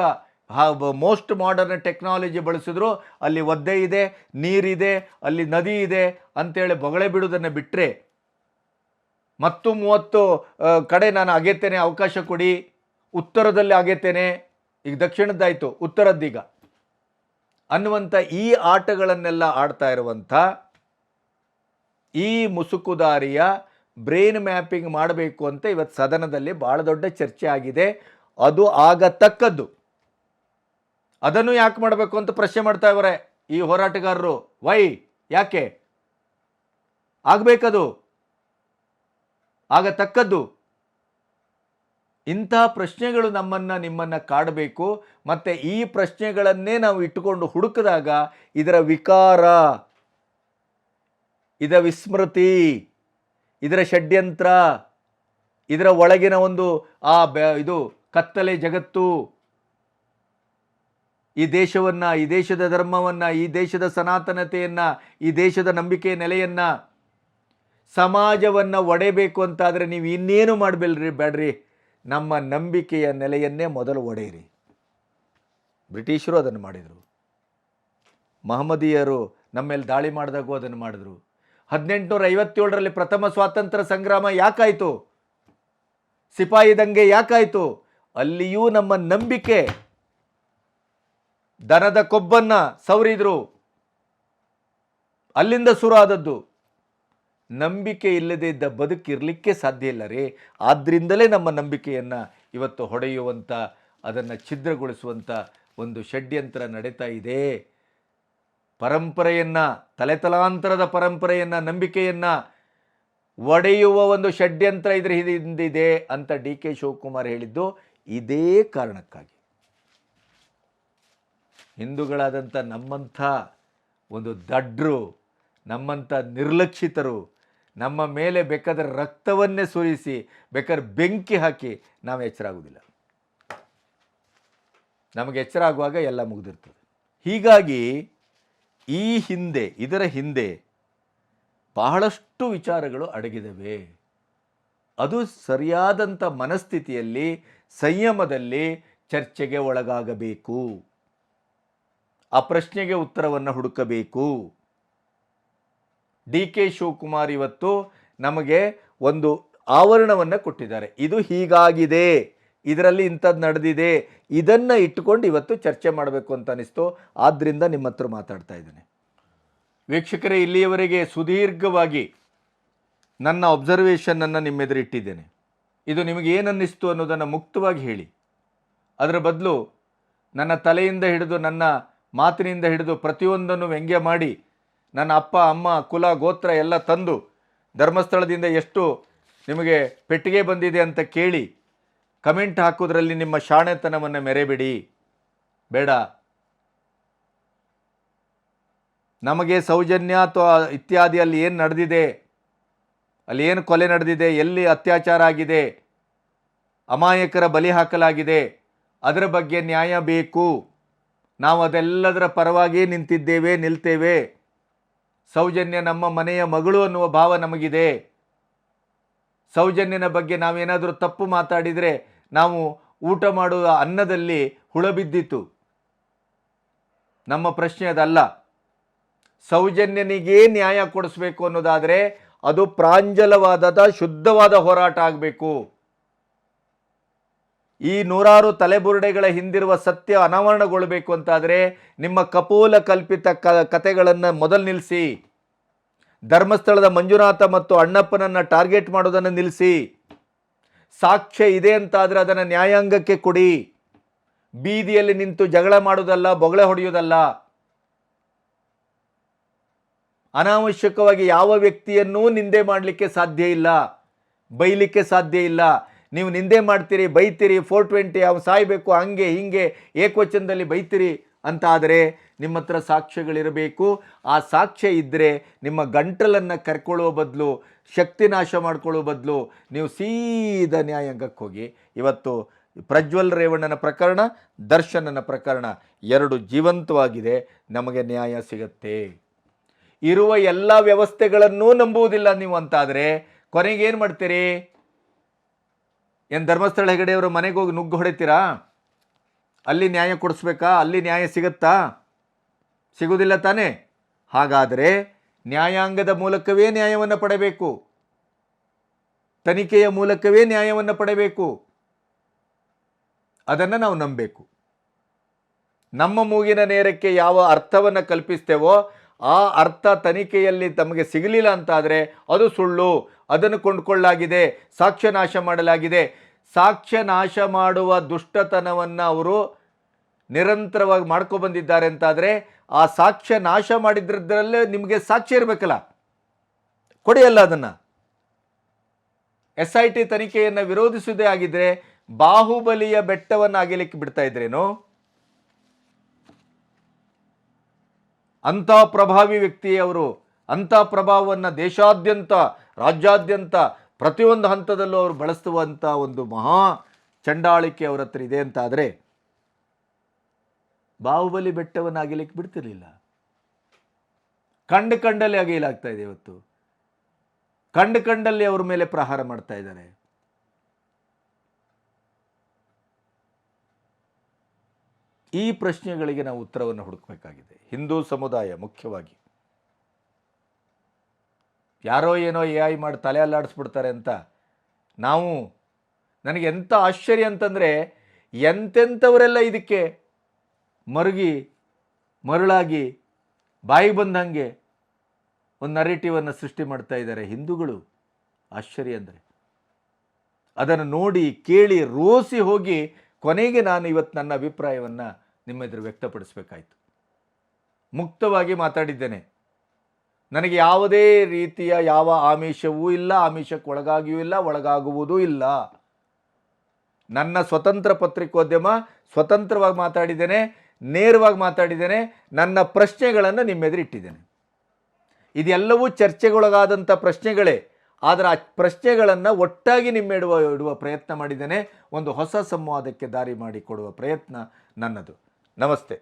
ಮೋಸ್ಟ್ ಮಾಡರ್ನ್ ಟೆಕ್ನಾಲಜಿ ಬಳಸಿದ್ರು. ಅಲ್ಲಿ ಒದ್ದೆ ಇದೆ, ನೀರಿದೆ, ಅಲ್ಲಿ ನದಿ ಇದೆ ಅಂತೇಳಿ ಬೊಗಳೆ ಬಿಡುವುದನ್ನು ಬಿಟ್ಟರೆ, ಮತ್ತು 30 ಕಡೆ ನಾನು ಅಗೆತೇನೆ, ಅವಕಾಶ ಕೊಡಿ, ಉತ್ತರದಲ್ಲಿ ಅಗೆತೇನೆ, ಈಗ ದಕ್ಷಿಣದ್ದಾಯಿತು, ಉತ್ತರದ್ದೀಗ ಅನ್ನುವಂಥ ಈ ಆಟಗಳನ್ನೆಲ್ಲ ಆಡ್ತಾ ಇರುವಂಥ ಈ ಮುಸುಕುದಾರಿಯ ಬ್ರೈನ್ ಮ್ಯಾಪಿಂಗ್ ಮಾಡಬೇಕು ಅಂತ ಇವತ್ತು ಸದನದಲ್ಲಿ ಭಾಳ ದೊಡ್ಡ ಚರ್ಚೆ ಆಗಿದೆ. ಅದು ಆಗತಕ್ಕದ್ದು. ಅದನ್ನು ಯಾಕೆ ಮಾಡಬೇಕು ಅಂತ ಪ್ರಶ್ನೆ ಮಾಡ್ತಾ ಇದ್ದಾರೆ ಈ ಹೋರಾಟಗಾರರು. ವೈ, ಯಾಕೆ ಆಗಬೇಕದು, ಆಗತಕ್ಕದ್ದು? ಇಂಥ ಪ್ರಶ್ನೆಗಳು ನಿಮ್ಮನ್ನು ಕಾಡಬೇಕು. ಮತ್ತು ಈ ಪ್ರಶ್ನೆಗಳನ್ನೇ ನಾವು ಇಟ್ಟುಕೊಂಡು ಹುಡುಕಿದಾಗ ಇದರ ವಿಕಾರ, ಇದರ ವಿಸ್ಮೃತಿ, ಇದರ ಷಡ್ಯಂತ್ರ, ಇದರ ಒಳಗಿನ ಒಂದು ಇದು ಕತ್ತಲೆ ಜಗತ್ತು, ಈ ದೇಶವನ್ನು, ಈ ದೇಶದ ಧರ್ಮವನ್ನು, ಈ ದೇಶದ ಸನಾತನತೆಯನ್ನು, ಈ ದೇಶದ ನಂಬಿಕೆಯ ನೆಲೆಯನ್ನು, ಸಮಾಜವನ್ನು ಒಡೆಯಬೇಕು ಅಂತಾದರೆ ನೀವು ಇನ್ನೇನು ಬೇಡ್ರಿ, ನಮ್ಮ ನಂಬಿಕೆಯ ನೆಲೆಯನ್ನೇ ಮೊದಲು ಒಡೆಯಿರಿ. ಬ್ರಿಟಿಷರು ಅದನ್ನು ಮಾಡಿದರು, ಮಹಮ್ಮದೀಯರು ನಮ್ಮ ಮೇಲೆ ದಾಳಿ ಮಾಡಿದಾಗೂ ಅದನ್ನು ಮಾಡಿದ್ರು. 1857ರಲ್ಲಿ ಪ್ರಥಮ ಸ್ವಾತಂತ್ರ್ಯ ಸಂಗ್ರಾಮ ಯಾಕಾಯಿತು? ಸಿಪಾಯಿ ದಂಗೆ ಯಾಕಾಯಿತು? ಅಲ್ಲಿಯೂ ನಮ್ಮ ನಂಬಿಕೆ, ದನದ ಕೊಬ್ಬನ್ನು ಸವರಿದ್ರು, ಅಲ್ಲಿಂದ ಶುರು ಆದದ್ದು. ನಂಬಿಕೆ ಇಲ್ಲದೆ ಇದ್ದ ಬದುಕಿರಲಿಕ್ಕೆ ಸಾಧ್ಯ ಇಲ್ಲ ರೀ. ಆದ್ದರಿಂದಲೇ ನಮ್ಮ ನಂಬಿಕೆಯನ್ನು ಇವತ್ತು ಹೊಡೆಯುವಂಥ, ಅದನ್ನು ಛಿದ್ರಗೊಳಿಸುವಂಥ ಒಂದು ಷಡ್ಯಂತ್ರ ನಡೀತಾ ಇದೆ. ಪರಂಪರೆಯನ್ನು, ತಲೆತಲಾಂತರದ ಪರಂಪರೆಯನ್ನು, ನಂಬಿಕೆಯನ್ನು ಒಡೆಯುವ ಒಂದು ಷಡ್ಯಂತ್ರ ಇದರ ಹಿಂದಿದೆ ಅಂತ DK ಶಿವಕುಮಾರ್ ಹೇಳಿದ್ದು ಇದೇ ಕಾರಣಕ್ಕಾಗಿ. ಹಿಂದೂಗಳಾದಂಥ ನಮ್ಮಂಥ ಒಂದು ದಡ್ರು, ನಮ್ಮಂಥ ನಿರ್ಲಕ್ಷಿತರು ನಮ್ಮ ಮೇಲೆ ಬೇಕಾದರೆ ರಕ್ತವನ್ನೇ ಸುರಿಸಿ, ಬೇಕಾದ್ರೆ ಬೆಂಕಿ ಹಾಕಿ ನಾವು ಎಚ್ಚರ ಆಗೋದಿಲ್ಲ. ನಮಗೆ ಎಚ್ಚರ ಆಗುವಾಗ ಎಲ್ಲ ಮುಗಿದಿರ್ತದೆ. ಹೀಗಾಗಿ ಇದರ ಹಿಂದೆ ಬಹಳಷ್ಟು ವಿಚಾರಗಳು ಅಡಗಿದವೆ. ಅದು ಸರಿಯಾದಂಥ ಮನಸ್ಥಿತಿಯಲ್ಲಿ, ಸಂಯಮದಲ್ಲಿ ಚರ್ಚೆಗೆ ಒಳಗಾಗಬೇಕು. ಆ ಪ್ರಶ್ನೆಗೆ ಉತ್ತರವನ್ನು ಹುಡುಕಬೇಕು. DK ಶಿವಕುಮಾರ್ ಇವತ್ತು ನಮಗೆ ಒಂದು ಆವರಣವನ್ನು ಕೊಟ್ಟಿದ್ದಾರೆ. ಇದು ಹೀಗಾಗಿದೆ, ಇದರಲ್ಲಿ ಇಂಥದ್ದು ನಡೆದಿದೆ, ಇದನ್ನು ಇಟ್ಟುಕೊಂಡು ಇವತ್ತು ಚರ್ಚೆ ಮಾಡಬೇಕು ಅಂತ ಅನಿಸ್ತು. ಆದ್ದರಿಂದ ನಿಮ್ಮ ಹತ್ರ ಮಾತಾಡ್ತಾ ಇದ್ದೇನೆ. ವೀಕ್ಷಕರೇ, ಇಲ್ಲಿಯವರೆಗೆ ಸುದೀರ್ಘವಾಗಿ ನನ್ನ ಅಬ್ಸರ್ವೇಷನನ್ನು ನಿಮ್ಮೆದುರಿಟ್ಟಿದ್ದೇನೆ. ಇದು ನಿಮಗೆ ಏನನ್ನಿಸ್ತು ಅನ್ನೋದನ್ನು ಮುಕ್ತವಾಗಿ ಹೇಳಿ. ಅದರ ಬದಲು ನನ್ನ ತಲೆಯಿಂದ ಹಿಡಿದು, ನನ್ನ ಮಾತಿನಿಂದ ಹಿಡಿದು ಪ್ರತಿಯೊಂದನ್ನು ವ್ಯಂಗ್ಯ ಮಾಡಿ, ನನ್ನ ಅಪ್ಪ ಅಮ್ಮ ಕುಲ ಗೋತ್ರ ಎಲ್ಲ ತಂದು ಧರ್ಮಸ್ಥಳದಿಂದ ಎಷ್ಟು ನಿಮಗೆ ಪೆಟ್ಟಿಗೆ ಬಂದಿದೆ ಅಂತ ಕೇಳಿ ಕಮೆಂಟ್ ಹಾಕೋದ್ರಲ್ಲಿ ನಿಮ್ಮ ಶಾಣೆತನವನ್ನು ಮೆರೆಬೇಡಿ. ಬೇಡ. ನಮಗೆ ಸೌಜನ್ಯ ಅಥವಾ ಇತ್ಯಾದಿ ಅಲ್ಲಿ ಏನು ನಡೆದಿದೆ, ಅಲ್ಲಿ ಏನು ಕೊಲೆ ನಡೆದಿದೆ, ಎಲ್ಲಿ ಅತ್ಯಾಚಾರ ಆಗಿದೆ, ಅಮಾಯಕರ ಬಲಿ ಹಾಕಲಾಗಿದೆ, ಅದರ ಬಗ್ಗೆ ನ್ಯಾಯ ಬೇಕು. ನಾವು ಅದೆಲ್ಲದರ ಪರವಾಗಿ ನಿಲ್ತೇವೆ. ಸೌಜನ್ಯ ನಮ್ಮ ಮನೆಯ ಮಗಳು ಅನ್ನುವ ಭಾವ ನಮಗಿದೆ. ಸೌಜನ್ಯನ ಬಗ್ಗೆ ನಾವೇನಾದರೂ ತಪ್ಪು ಮಾತಾಡಿದರೆ ನಾವು ಊಟ ಮಾಡುವ ಅನ್ನದಲ್ಲಿ ಹುಳ ಬಿದ್ದಿತ್ತು. ನಮ್ಮ ಪ್ರಶ್ನೆ ಅದಲ್ಲ. ಸೌಜನ್ಯನಿಗೇ ನ್ಯಾಯ ಕೊಡಿಸ್ಬೇಕು ಅನ್ನೋದಾದರೆ ಅದು ಪ್ರಾಂಜಲವಾದ ಶುದ್ಧವಾದ ಹೋರಾಟ ಆಗಬೇಕು. ಈ ನೂರಾರು ತಲೆಬುರುಡೆಗಳ ಹಿಂದಿರುವ ಸತ್ಯ ಅನಾವರಣಗೊಳ್ಳಬೇಕು ಅಂತಾದರೆ ನಿಮ್ಮ ಕಪೋಲ ಕಲ್ಪಿತ ಕತೆಗಳನ್ನು ಮೊದಲು ನಿಲ್ಲಿಸಿ. ಧರ್ಮಸ್ಥಳದ ಮಂಜುನಾಥ ಮತ್ತು ಅಣ್ಣಪ್ಪನನ್ನು ಟಾರ್ಗೆಟ್ ಮಾಡೋದನ್ನು ನಿಲ್ಲಿಸಿ. ಸಾಕ್ಷ್ಯ ಇದೆ ಅಂತಾದರೆ ಅದನ್ನು ನ್ಯಾಯಾಂಗಕ್ಕೆ ಕೊಡಿ. ಬೀದಿಯಲ್ಲಿ ನಿಂತು ಜಗಳ ಮಾಡೋದಲ್ಲ, ಬೊಗಳೆ ಹೊಡೆಯೋದಲ್ಲ. ಅನಾವಶ್ಯಕವಾಗಿ ಯಾವ ವ್ಯಕ್ತಿಯನ್ನೂ ನಿಂದೆ ಮಾಡಲಿಕ್ಕೆ ಸಾಧ್ಯ ಇಲ್ಲ, ಬೈಲಿಕ್ಕೆ ಸಾಧ್ಯ ಇಲ್ಲ. ನೀವು ನಿಂದೆ ಮಾಡ್ತೀರಿ, ಬೈತೀರಿ, 420 ಅವ್ನು ಸಾಯಬೇಕು, ಹಂಗೆ ಹಿಂಗೆ ಏಕವಚನದಲ್ಲಿ ಬೈತೀರಿ ಅಂತ ಆದರೆ ನಿಮ್ಮ ಹತ್ರ ಸಾಕ್ಷ್ಯಗಳಿರಬೇಕು. ಆ ಸಾಕ್ಷ್ಯ ಇದ್ದರೆ ನಿಮ್ಮ ಗಂಟಲನ್ನು ಕರ್ಕೊಳ್ಳುವ ಬದಲು, ಶಕ್ತಿ ನಾಶ ಮಾಡ್ಕೊಳ್ಳೋ ಬದಲು ನೀವು ಸೀದಾ ನ್ಯಾಯಾಂಗಕ್ಕೆ ಹೋಗಿ. ಇವತ್ತು ಪ್ರಜ್ವಲ್ ರೇವಣ್ಣನ ಪ್ರಕರಣ, ದರ್ಶನನ ಪ್ರಕರಣ ಎರಡು ಜೀವಂತವಾಗಿದೆ. ನಮಗೆ ನ್ಯಾಯ ಸಿಗತ್ತೆ. ಇರುವ ಎಲ್ಲ ವ್ಯವಸ್ಥೆಗಳನ್ನೂ ನಂಬುವುದಿಲ್ಲ ನೀವು ಅಂತಾದರೆ ಕೊನೆಗೇನು ಮಾಡ್ತೀರಿ? ಏನು ಧರ್ಮಸ್ಥಳ ಹೆಗಡೆಯವರು ಮನೆಗೆ ಹೋಗಿ ನುಗ್ಗು ಹೊಡಿತೀರಾ? ಅಲ್ಲಿ ನ್ಯಾಯ ಕೊಡಿಸ್ಬೇಕಾ? ಅಲ್ಲಿ ನ್ಯಾಯ ಸಿಗುತ್ತಾ? ಸಿಗುವುದಿಲ್ಲ ತಾನೇ. ಹಾಗಾದರೆ ನ್ಯಾಯಾಂಗದ ಮೂಲಕವೇ ನ್ಯಾಯವನ್ನು ಪಡೆಯಬೇಕು, ತನಿಖೆಯ ಮೂಲಕವೇ ನ್ಯಾಯವನ್ನು ಪಡೆಯಬೇಕು. ಅದನ್ನು ನಾವು ನಂಬಬೇಕು. ನಮ್ಮ ಮೂಗಿನ ನೇರಕ್ಕೆ ಯಾವ ಅರ್ಥವನ್ನು ಕಲ್ಪಿಸ್ತೇವೋ ಆ ಅರ್ಥ ತನಿಖೆಯಲ್ಲಿ ತಮಗೆ ಸಿಗಲಿಲ್ಲ ಅಂತಾದರೆ ಅದು ಸುಳ್ಳು, ಅದನ್ನು ಕೊಂಡುಕೊಳ್ಳಲಾಗಿದೆ, ಸಾಕ್ಷ್ಯ ನಾಶ ಮಾಡಲಾಗಿದೆ. ಸಾಕ್ಷ್ಯ ನಾಶ ಮಾಡುವ ದುಷ್ಟತನವನ್ನು ಅವರು ನಿರಂತರವಾಗಿ ಮಾಡ್ಕೊಬಂದಿದ್ದಾರೆ ಅಂತಾದರೆ ಆ ಸಾಕ್ಷ್ಯ ನಾಶ ಮಾಡಿದ್ರಲ್ಲೇ ನಿಮಗೆ ಸಾಕ್ಷ್ಯ ಇರಬೇಕಲ್ಲ, ಕೊಡಿಯಲ್ಲ ಅದನ್ನು. SIT ತನಿಖೆಯನ್ನು ವಿರೋಧಿಸುವುದೇ ಆಗಿದ್ರೆ ಬಾಹುಬಲಿಯ ಬೆಟ್ಟವನ್ನು ಅಗೆಯಲಿಕ್ಕೆ ಬಿಡ್ತಾ ಇದ್ರೇನು? ಅಂಥ ಪ್ರಭಾವಿ ವ್ಯಕ್ತಿ ಅವರು, ಅಂಥ ಪ್ರಭಾವವನ್ನು ದೇಶಾದ್ಯಂತ ರಾಜ್ಯಾದ್ಯಂತ ಪ್ರತಿಯೊಂದು ಹಂತದಲ್ಲೂ ಅವರು ಬಳಸುವಂಥ ಒಂದು ಮಹಾ ಚಂಡಾಳಿಕೆ ಅವ್ರ ಹತ್ರ ಇದೆ ಅಂತಾದರೆ ಬಾಹುಬಲಿ ಬೆಟ್ಟವನ್ನು ಅಗೆಯಲಿಕ್ಕೆ ಬಿಡ್ತಿರ್ಲಿಲ್ಲ. ಕಂಡಲ್ಲಿ ಅಗೆಯಲಾಗ್ತಾ ಇದೆ. ಇವತ್ತು ಕಂಡಲ್ಲಿ ಅವ್ರ ಮೇಲೆ ಪ್ರಹಾರ ಮಾಡ್ತಾ ಇದ್ದಾರೆ. ಈ ಪ್ರಶ್ನೆಗಳಿಗೆ ನಾವು ಉತ್ತರವನ್ನು ಹುಡುಕಬೇಕಾಗಿದೆ. ಹಿಂದೂ ಸಮುದಾಯ ಮುಖ್ಯವಾಗಿ ಯಾರೋ ಏನೋ AI ಮಾಡಿ ತಲೆ ಅಲ್ಲಾಡಿಸ್ಬಿಡ್ತಾರೆ ಅಂತ ನಾವು, ನನಗೆ ಎಂಥ ಆಶ್ಚರ್ಯ ಅಂತಂದರೆ ಎಂತೆಂಥವರೆಲ್ಲ ಇದಕ್ಕೆ ಮರುಳಾಗಿ ಬಾಯಿ ಬಂದಂಗೆ ಒಂದು ನರೇಟಿವನ್ನು ಸೃಷ್ಟಿ ಮಾಡ್ತಾ ಇದ್ದಾರೆ ಹಿಂದೂಗಳು. ಆಶ್ಚರ್ಯ ಅಂದರೆ ಅದನ್ನು ನೋಡಿ ಕೇಳಿ ರೋಸಿ ಹೋಗಿ ಕೊನೆಗೆ ನಾನು ಇವತ್ತು ನನ್ನ ಅಭಿಪ್ರಾಯವನ್ನು ನಿಮ್ಮ ಎದುರು ವ್ಯಕ್ತಪಡಿಸಬೇಕಾಯಿತು. ಮುಕ್ತವಾಗಿ ಮಾತಾಡಿದ್ದೇನೆ. ನನಗೆ ಯಾವುದೇ ರೀತಿಯ ಯಾವ ಆಮಿಷವೂ ಇಲ್ಲ, ಆಮಿಷಕ್ಕೆ ಒಳಗಾಗಿಯೂ ಇಲ್ಲ, ಒಳಗಾಗುವುದೂ ಇಲ್ಲ. ನನ್ನ ಸ್ವತಂತ್ರ ಪತ್ರಿಕೋದ್ಯಮ, ಸ್ವತಂತ್ರವಾಗಿ ಮಾತಾಡಿದ್ದೇನೆ, ನೇರವಾಗಿ ಮಾತಾಡಿದ್ದೇನೆ, ನನ್ನ ಪ್ರಶ್ನೆಗಳನ್ನು ನಿಮ್ಮೆದುರು ಇಟ್ಟಿದ್ದೇನೆ. ಇದೆಲ್ಲವೂ ಚರ್ಚೆಗೊಳಗಾದಂಥ ಪ್ರಶ್ನೆಗಳೇ, ಆದರೆ ಆ ಪ್ರಶ್ನೆಗಳನ್ನು ಒಟ್ಟಾಗಿ ಇಡುವ ಪ್ರಯತ್ನ ಮಾಡಿದ್ದೇನೆ. ಒಂದು ಹೊಸ ಸಂವಾದಕ್ಕೆ ದಾರಿ ಮಾಡಿಕೊಡುವ ಪ್ರಯತ್ನ ನನ್ನದು. ನಮಸ್ತೆ.